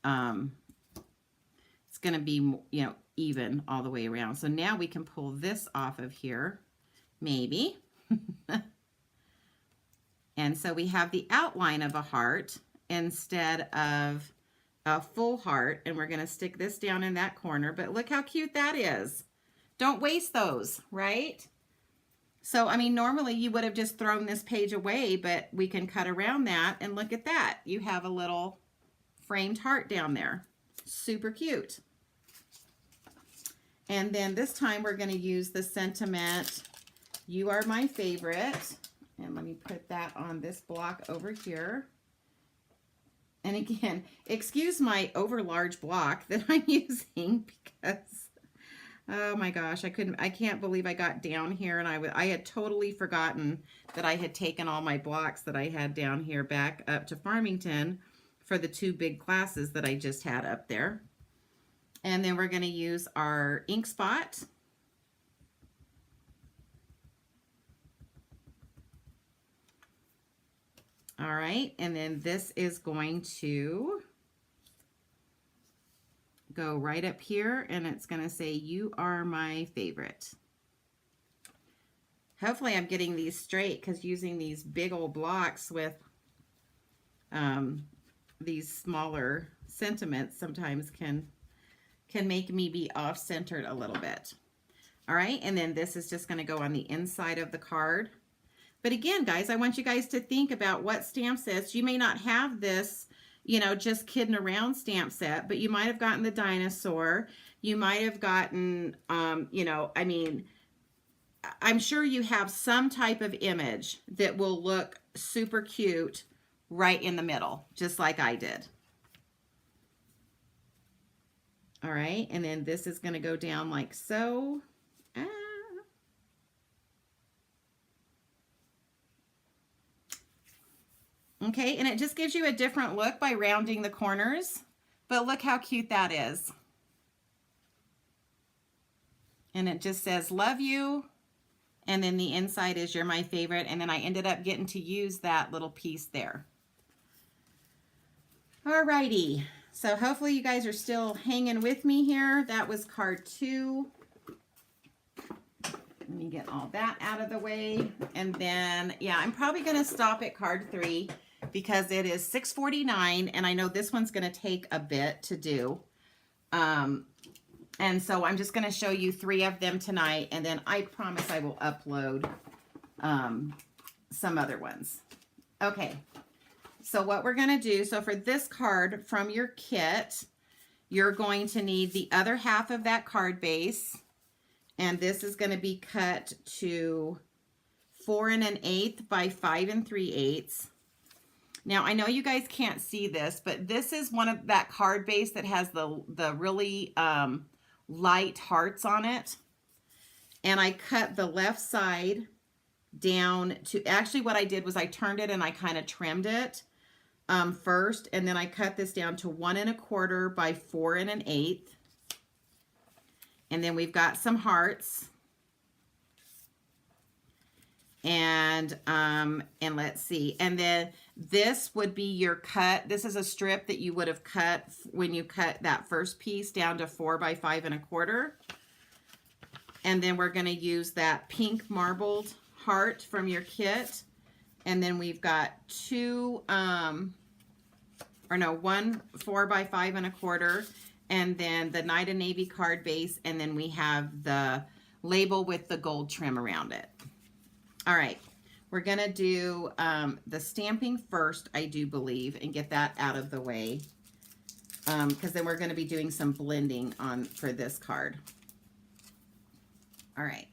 it's going to be, even all the way around. So now we can pull this off of here, maybe. And so we have the outline of a heart instead of a full heart, and we're going to stick this down in that corner, but look how cute that is. Don't waste those, right? So, I mean, normally you would have just thrown this page away, but we can cut around that, and look at that. You have a little framed heart down there. Super cute. And then this time we're going to use the sentiment, "You Are My Favorite." And let me put that on this block over here. And again, excuse my over large block that I'm using because, oh my gosh, I can't believe I got down here and I had totally forgotten that I had taken all my blocks that I had down here back up to Farmington for the 2 big classes that I just had up there. And then we're going to use our ink spot. All right, and then this is going to go right up here, and it's going to say, "You Are My Favorite." Hopefully I'm getting these straight, because using these big old blocks with these smaller sentiments sometimes can make me be off-centered a little bit. All right, and then this is just going to go on the inside of the card. But again, guys, I want you guys to think about what stamp sets. You may not have this, just kidding around stamp set, but you might have gotten the dinosaur. You might have gotten, I'm sure you have some type of image that will look super cute right in the middle, just like I did. All right, and then this is going to go down like so. Okay, and it just gives you a different look by rounding the corners, but look how cute that is. And it just says, "Love you," and then the inside is, "You're my favorite," and then I ended up getting to use that little piece there. Alrighty, so hopefully you guys are still hanging with me here. That was card 2. Let me get all that out of the way. And then, yeah, I'm probably going to stop at card 3 because it is 6:49, and I know this one's going to take a bit to do. And so I'm just going to show you 3 of them tonight, and then I promise I will upload some other ones. Okay, so what we're going to do, so for this card from your kit, you're going to need the other half of that card base. And this is going to be cut to 4 1/8 by 5 3/8. Now, I know you guys can't see this, but this is one of that card base that has the really light hearts on it. And I cut the left side down to, actually what I did was I turned it and I kind of trimmed it first. And then I cut this down to 1 1/4 by 4 1/8. And then we've got some hearts. And let's see. And then this would be your cut. This is a strip that you would have cut when you cut that first piece down to 4 by 5 1/4. And then we're going to use that pink marbled heart from your kit. And then we've got one 4 by 5 1/4. And then the Night of Navy card base, and then we have the label with the gold trim around it. All right, we're going to do the stamping first, I do believe, and get that out of the way. because then we're going to be doing some blending for this card. All right.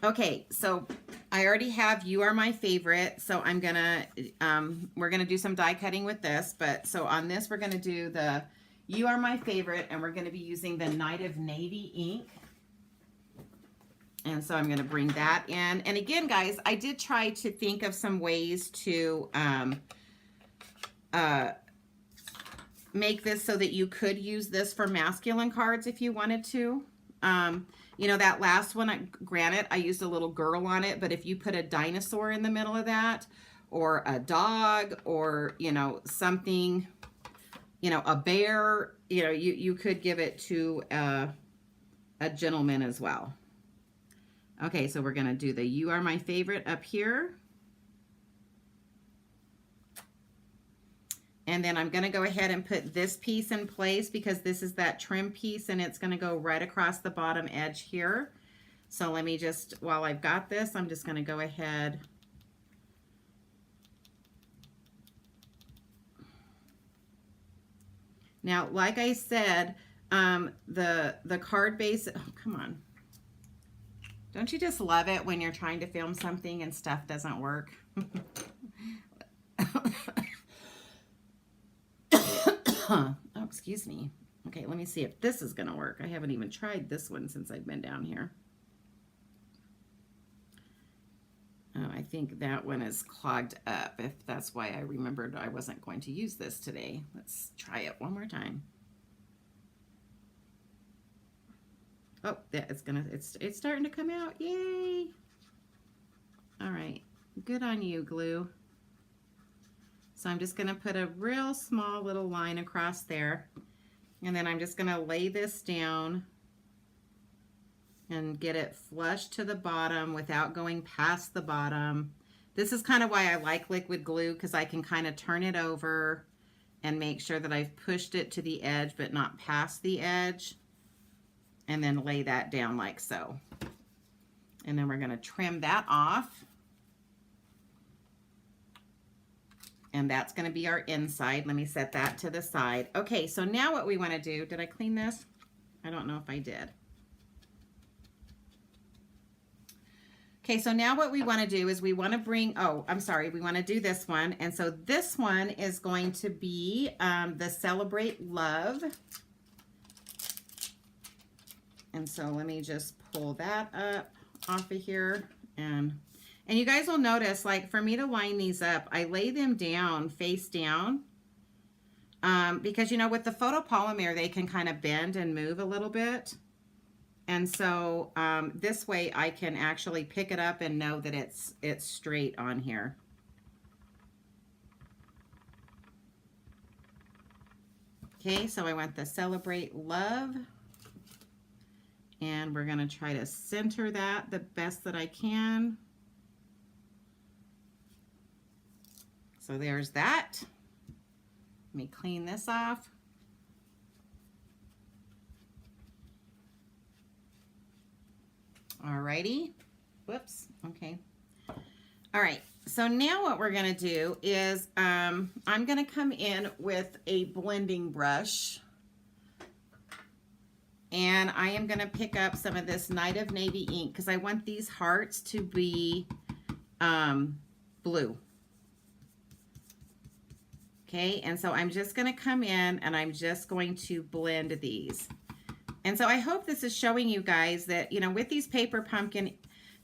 Okay, so I already have You Are My Favorite, so I'm gonna we're gonna do some die cutting with this. But so on this, we're gonna do the You Are My Favorite, and we're gonna be using the Night of Navy ink. And so I'm going to bring that in. And again, guys, I did try to think of some ways to make this so that you could use this for masculine cards if you wanted to. You know, that last one, granted, I used a little girl on it, but if you put a dinosaur in the middle of that, or a dog, or, you know, something, you know, a bear, you know, you could give it to a gentleman as well. Okay, so we're going to do the You Are My Favorite up here. And then I'm going to go ahead and put this piece in place because this is that trim piece and it's going to go right across the bottom edge here. So let me just, while I've got this, I'm just going to go ahead. Now, like I said, the card base, oh, come on. Don't you just love it when you're trying to film something and stuff doesn't work? Oh, excuse me. Okay, let me see if this is going to work. I haven't even tried this one since I've been down here. Oh, I think that one is clogged up, if that's why I remembered I wasn't going to use this today. Let's try it one more time. Oh, yeah, it's starting to come out. Yay! All right, good on you, glue. So I'm just gonna put a real small little line across there, and then I'm just gonna lay this down and get it flush to the bottom without going past the bottom. This is kind of why I like liquid glue, because I can kind of turn it over and make sure that I've pushed it to the edge but not past the edge. And then lay that down like so. And then we're going to trim that off. And that's going to be our inside. Let me set that to the side. Okay, so now what we want to do, did I clean this? I don't know if I did. Okay, so now what we want to do is we want to bring, oh, I'm sorry, we want to do this one. And so this one is going to be the Celebrate Love. And so let me just pull that up off of here. And you guys will notice, like for me to line these up, I lay them down, face down. Because, you know, with the photopolymer, they can kind of bend and move a little bit. And so this way I can actually pick it up and know that it's straight on here. Okay, so I want the Celebrate Love. And we're going to try to center that the best that I can. So there's that. Let me clean this off. Alrighty. Whoops. Okay. All right. So now what we're going to do is I'm going to come in with a blending brush. And I am going to pick up some of this Night of Navy ink because I want these hearts to be blue. Okay, and so I'm just going to come in and I'm just going to blend these. And so I hope this is showing you guys that, you know, with these paper pumpkin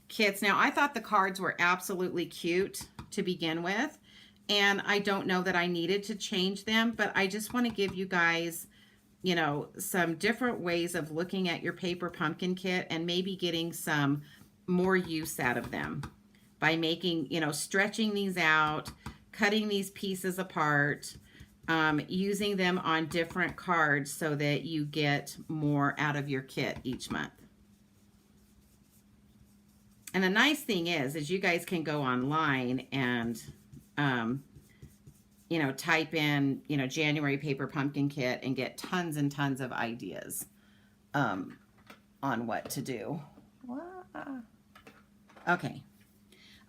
kits, now I thought the cards were absolutely cute to begin with. And I don't know that I needed to change them, but I just want to give you guys, you know, some different ways of looking at your paper pumpkin kit and maybe getting some more use out of them by making, you know, stretching these out, cutting these pieces apart, using them on different cards so that you get more out of your kit each month. And the nice thing is you guys can go online and, you know, type in, you know, January paper pumpkin kit and get tons and tons of ideas on what to do. Okay.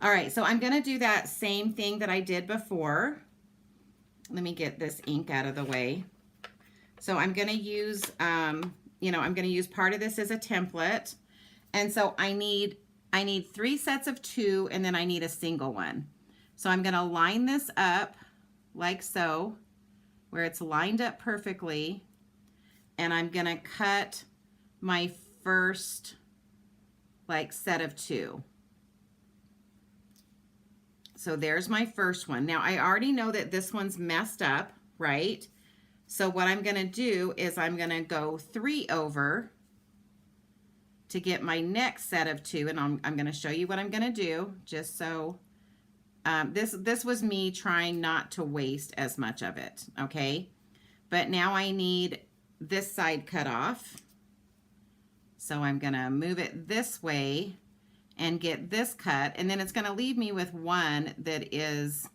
All right. So I'm going to do that same thing that I did before. let me get this ink out of the way. So I'm going to use, you know, I'm going to use part of this as a template. And so I need 3 sets of 2, and then I need a single one. So I'm going to line this up like so, where it's lined up perfectly. And I'm going to cut my first like set of 2. So there's my first one. Now I already know that this one's messed up, right? So what I'm going to do is I'm going to go 3 over to get my next set of 2, and I'm going to show you what I'm going to do, just so this was me trying not to waste as much of it, okay? But now I need this side cut off, so I'm going to move it this way and get this cut, and then it's going to leave me with one that is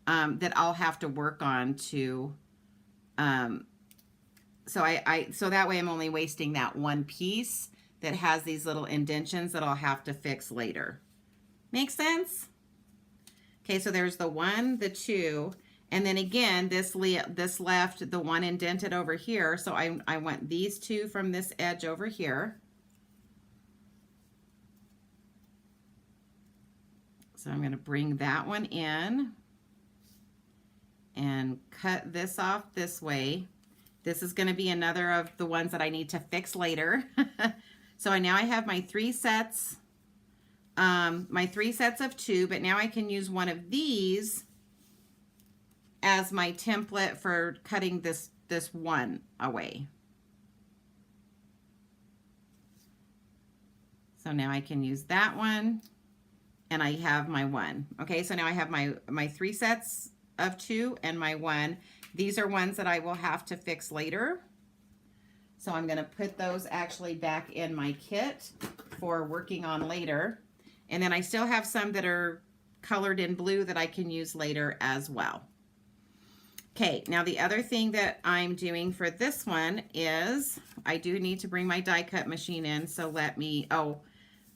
that I'll have to work on to so so that way I'm only wasting that one piece that has these little indentions that I'll have to fix later. Make sense? Okay, so there's the 1, the 2, and then again this left the one indented over here, so I want these 2 from this edge over here. So I'm going to bring that one in and cut this off this way. This is going to be another of the ones that I need to fix later. So now I have my 3 sets, of 2, but now I can use one of these as my template for cutting this one away. So now I can use that one, and I have my 1. Okay, so now I have my 3 sets of 2 and my 1. These are ones that I will have to fix later. So I'm going to put those actually back in my kit for working on later. And then I still have some that are colored in blue that I can use later as well. Okay, now the other thing that I'm doing for this one is I do need to bring my die cut machine in. So let me,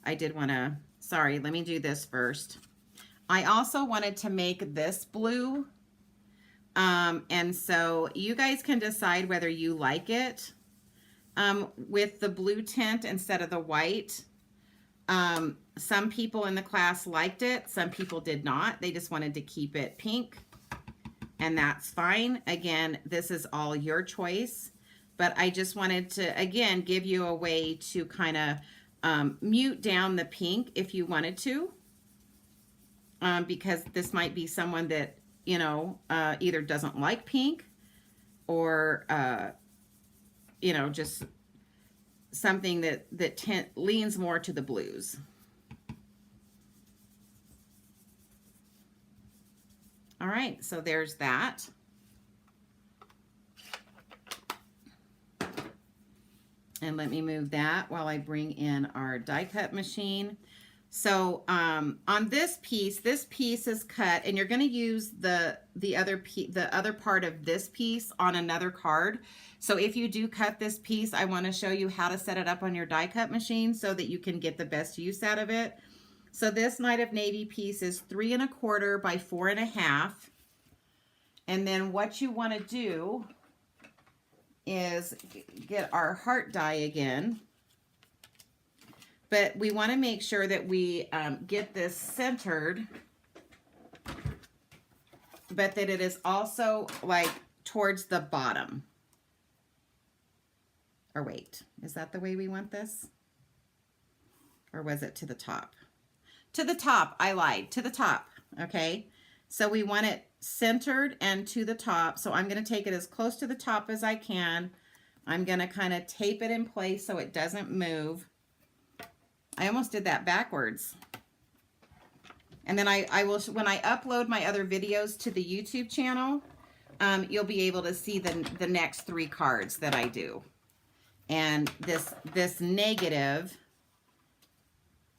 I did want to, sorry, let me do this first. I also wanted to make this blue. And so you guys can decide whether you like it with the blue tint instead of the white. Some people in the class liked it. Some people did not. They just wanted to keep it pink, and that's fine. Again, this is all your choice, but I just wanted to, again, give you a way to kind of mute down the pink if you wanted to, because this might be someone that, you know, either doesn't like pink or, you know, just something that leans more to the blues. All right, so there's that. And let me move that while I bring in our die cut machine. So on this piece is cut, and you're going to use the other part of this piece on another card. So if you do cut this piece, I want to show you how to set it up on your die cut machine so that you can get the best use out of it. So this Night of Navy piece is 3 1/4 by 4 1/2. And then what you want to do is get our heart die again. But we want to make sure that we get this centered, but that it is also like towards the bottom. Or wait, is that the way we want this? Or was it to the top? To the top, I lied, to the top, okay? So we want it centered and to the top. So I'm going to take it as close to the top as I can. I'm going to kind of tape it in place so it doesn't move. I almost did that backwards. And then I will, when I upload my other videos to the YouTube channel, you'll be able to see the next 3 cards that I do. And this negative,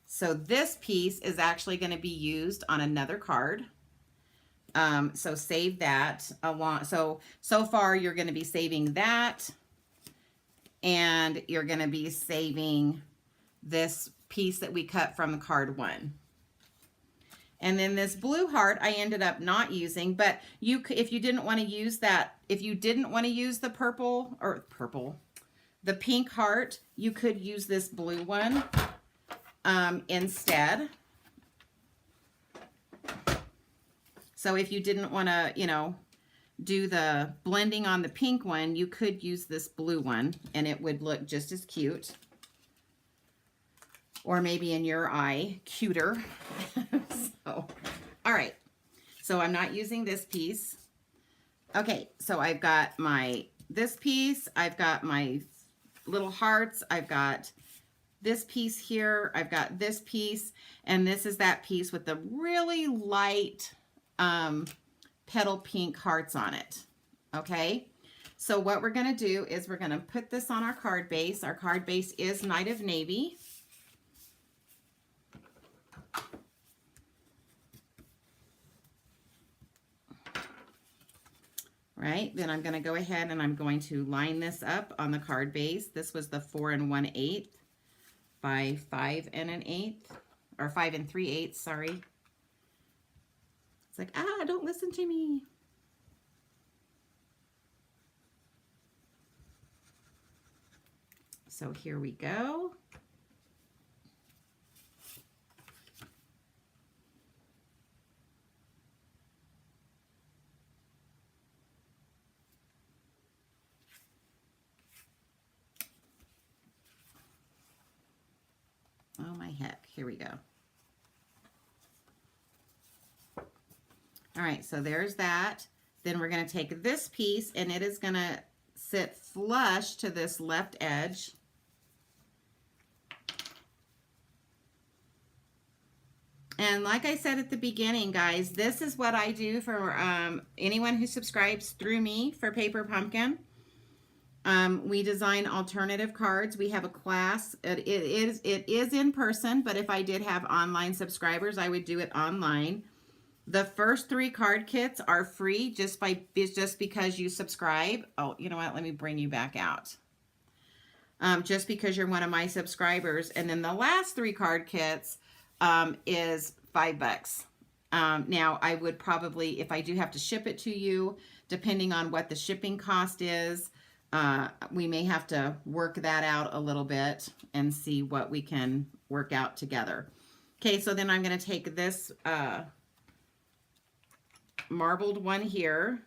so this piece is actually going to be used on another card. So save that along. So far you're going to be saving that, and you're going to be saving this piece that we cut from card 1. And then this blue heart I ended up not using, but if you didn't want to use that, if you didn't want to use the the pink heart, you could use this blue one instead. So if you didn't want to, you know, do the blending on the pink one, you could use this blue one and it would look just as cute. Or maybe in your eye, cuter. So, all right. So I'm not using this piece. Okay, so I've got this piece, I've got my little hearts, I've got this piece here, I've got this piece, and this is that piece with the really light petal pink hearts on it. Okay, so what we're going to do is we're going to put this on our card base. Our card base is Night of Navy. Right, then I'm going to go ahead and I'm going to line this up on the card base. This was the 4 1/8 by 5 1/8, or 5 3/8, sorry. It's like, don't listen to me. So here we go. Oh my heck, here we go. All right, so there's that. Then we're going to take this piece and it is going to sit flush to this left edge. And like I said at the beginning, guys, this is what I do for anyone who subscribes through me for Paper Pumpkin. We design alternative cards. We have a class. It is in person, but if I did have online subscribers, I would do it online. The first 3 card kits are free just because you subscribe. Oh, you know what? Let me bring you back out. Just because you're one of my subscribers. And then the last 3 card kits is $5. Now, I would probably, if I do have to ship it to you, depending on what the shipping cost is, we may have to work that out a little bit and see what we can work out together. Okay, so then I'm going to take this marbled one here.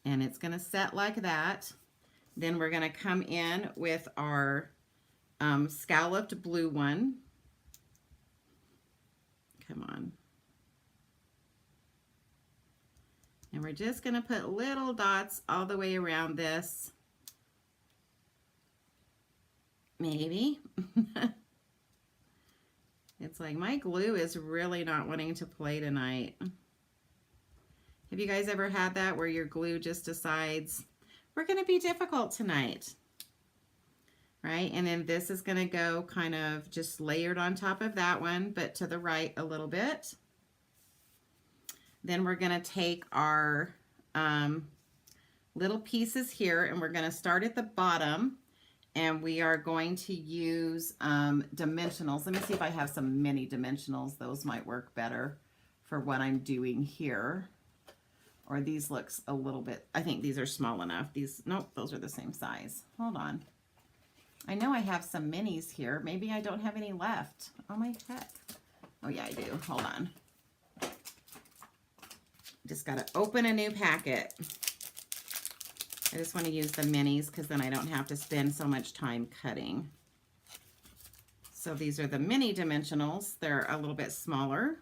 And it's going to set like that. Then we're going to come in with our scalloped blue one. Come on. And we're just going to put little dots all the way around this. Maybe. It's like my glue is really not wanting to play tonight. Have you guys ever had that where your glue just decides, we're going to be difficult tonight? Right? And then this is going to go kind of just layered on top of that one, but to the right a little bit. Then we're going to take our little pieces here and we're going to start at the bottom. And we are going to use dimensionals. Let me see if I have some mini dimensionals. Those might work better for what I'm doing here. Or these looks a little bit, I think these are small enough. These, nope, those are the same size. Hold on. I know I have some minis here. Maybe I don't have any left. Oh my heck. Oh yeah, I do. Hold on. Just got to open a new packet. I just want to use the minis because then I don't have to spend so much time cutting. So these are the mini dimensionals. They're a little bit smaller.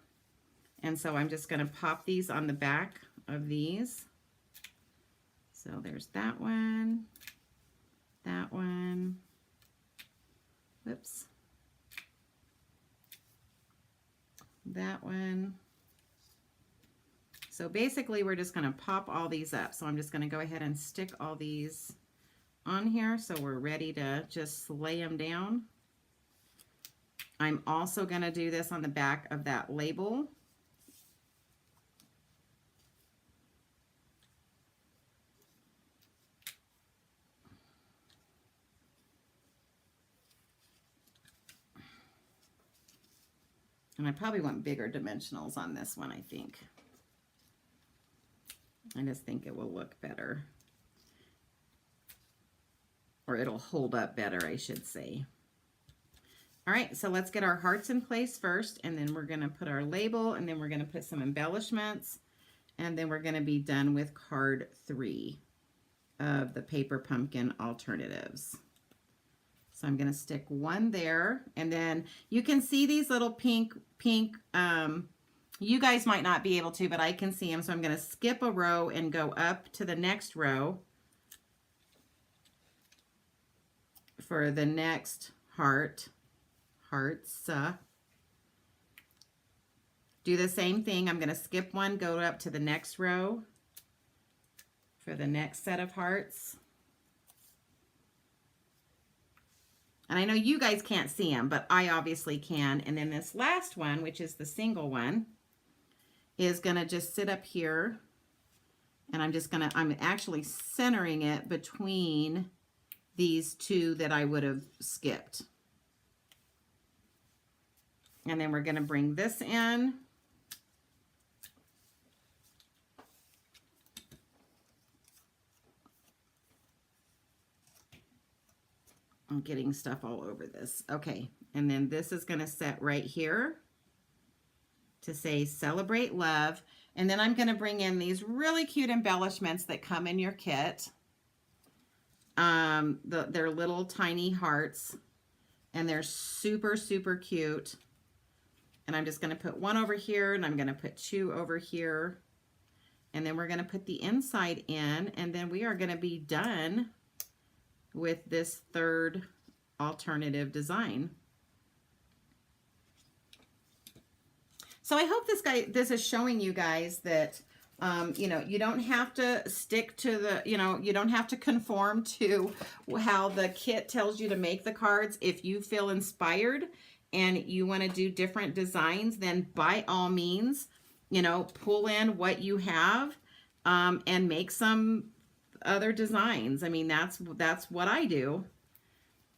And so I'm just going to pop these on the back of these. So there's that one, whoops, that one. So basically we're just going to pop all these up. So I'm just going to go ahead and stick all these on here so we're ready to just lay them down. I'm also going to do this on the back of that label. And I probably want bigger dimensionals on this one, I think. I just think it will look better. Or it'll hold up better, I should say. All right, so let's get our hearts in place first, and then we're gonna put our label, and then we're gonna put some embellishments, and then we're gonna be done with card 3 of the Paper Pumpkin Alternatives. So I'm gonna stick one there, and then you can see these little pink, you guys might not be able to, but I can see them. So I'm gonna skip a row and go up to the next row for the next hearts. Do the same thing. I'm gonna skip one, go up to the next row for the next set of hearts. And I know you guys can't see them, but I obviously can. And then this last one, which is the single one, is gonna just sit up here. And I'm actually centering it between these two that I would have skipped. And then we're gonna bring this in. I'm getting stuff all over this. Okay, and then this is gonna set right here to say celebrate love. And then I'm gonna bring in these really cute embellishments that come in your kit. They're little tiny hearts, and they're super, super cute. And I'm just gonna put one over here, and I'm gonna put 2 over here. And then we're gonna put the inside in, and then we are gonna be done with this third alternative design. So I hope this is showing you guys that, you know, you don't have to stick to the, you know, you don't have to conform to how the kit tells you to make the cards. If you feel inspired and you want to do different designs, then by all means, you know, pull in what you have and make some other designs. I mean, that's what I do.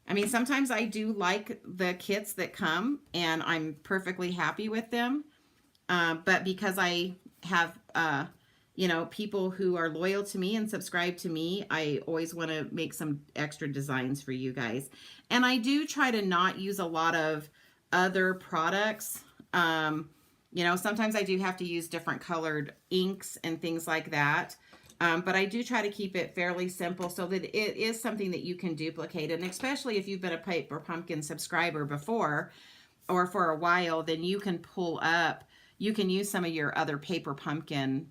I mean, sometimes I do like the kits that come, and I'm perfectly happy with them. But because I have, you know, people who are loyal to me and subscribe to me, I always want to make some extra designs for you guys. And I do try to not use a lot of other products. You know, sometimes I do have to use different colored inks and things like that. But I do try to keep it fairly simple so that it is something that you can duplicate. And especially if you've been a Paper Pumpkin subscriber before or for a while, then you can pull up, you can use some of your other Paper Pumpkin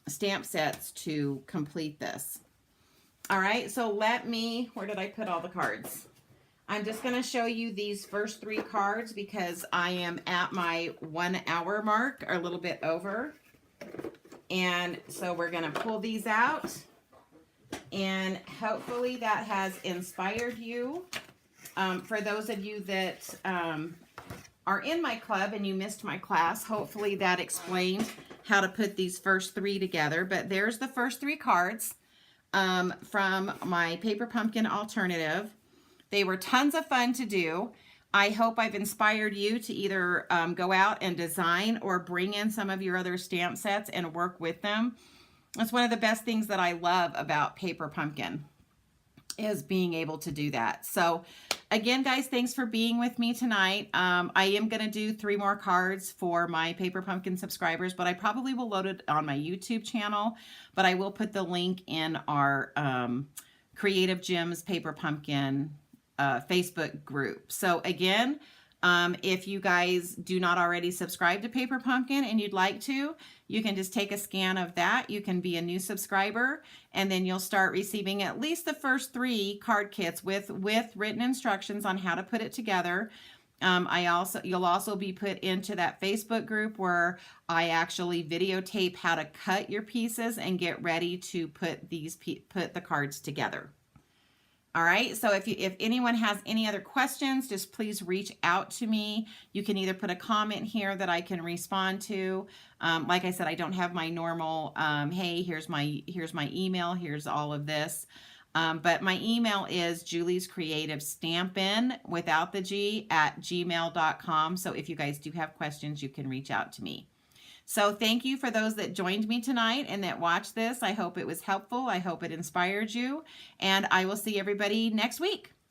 stamp sets to complete this. All right, so where did I put all the cards? I'm just going to show you these first 3 cards because I am at my 1 hour mark, or a little bit over. And so we're going to pull these out, and hopefully that has inspired you. For those of you that are in my club and you missed my class, hopefully that explained how to put these first 3 together. But there's the first 3 cards from my Paper Pumpkin Alternative. They were tons of fun to do. I hope I've inspired you to either go out and design or bring in some of your other stamp sets and work with them. That's one of the best things that I love about Paper Pumpkin, is being able to do that. So again, guys, thanks for being with me tonight. I am going to do 3 more cards for my Paper Pumpkin subscribers, but I probably will load it on my YouTube channel, but I will put the link in our Creative Gems Paper Pumpkin Facebook group. So again, if you guys do not already subscribe to Paper Pumpkin and you'd like to, you can just take a scan of that. You can be a new subscriber, and then you'll start receiving at least the first 3 card kits with written instructions on how to put it together. You'll also be put into that Facebook group where I actually videotape how to cut your pieces and get ready to put the cards together. All right, so if anyone has any other questions, just please reach out to me. You can either put a comment here that I can respond to. Like I said, I don't have my normal, hey, here's my email, here's all of this. But my email is Julie's Creative Stampin' without the G at gmail.com. So if you guys do have questions, you can reach out to me. So thank you for those that joined me tonight and that watched this. I hope it was helpful. I hope it inspired you. And I will see everybody next week.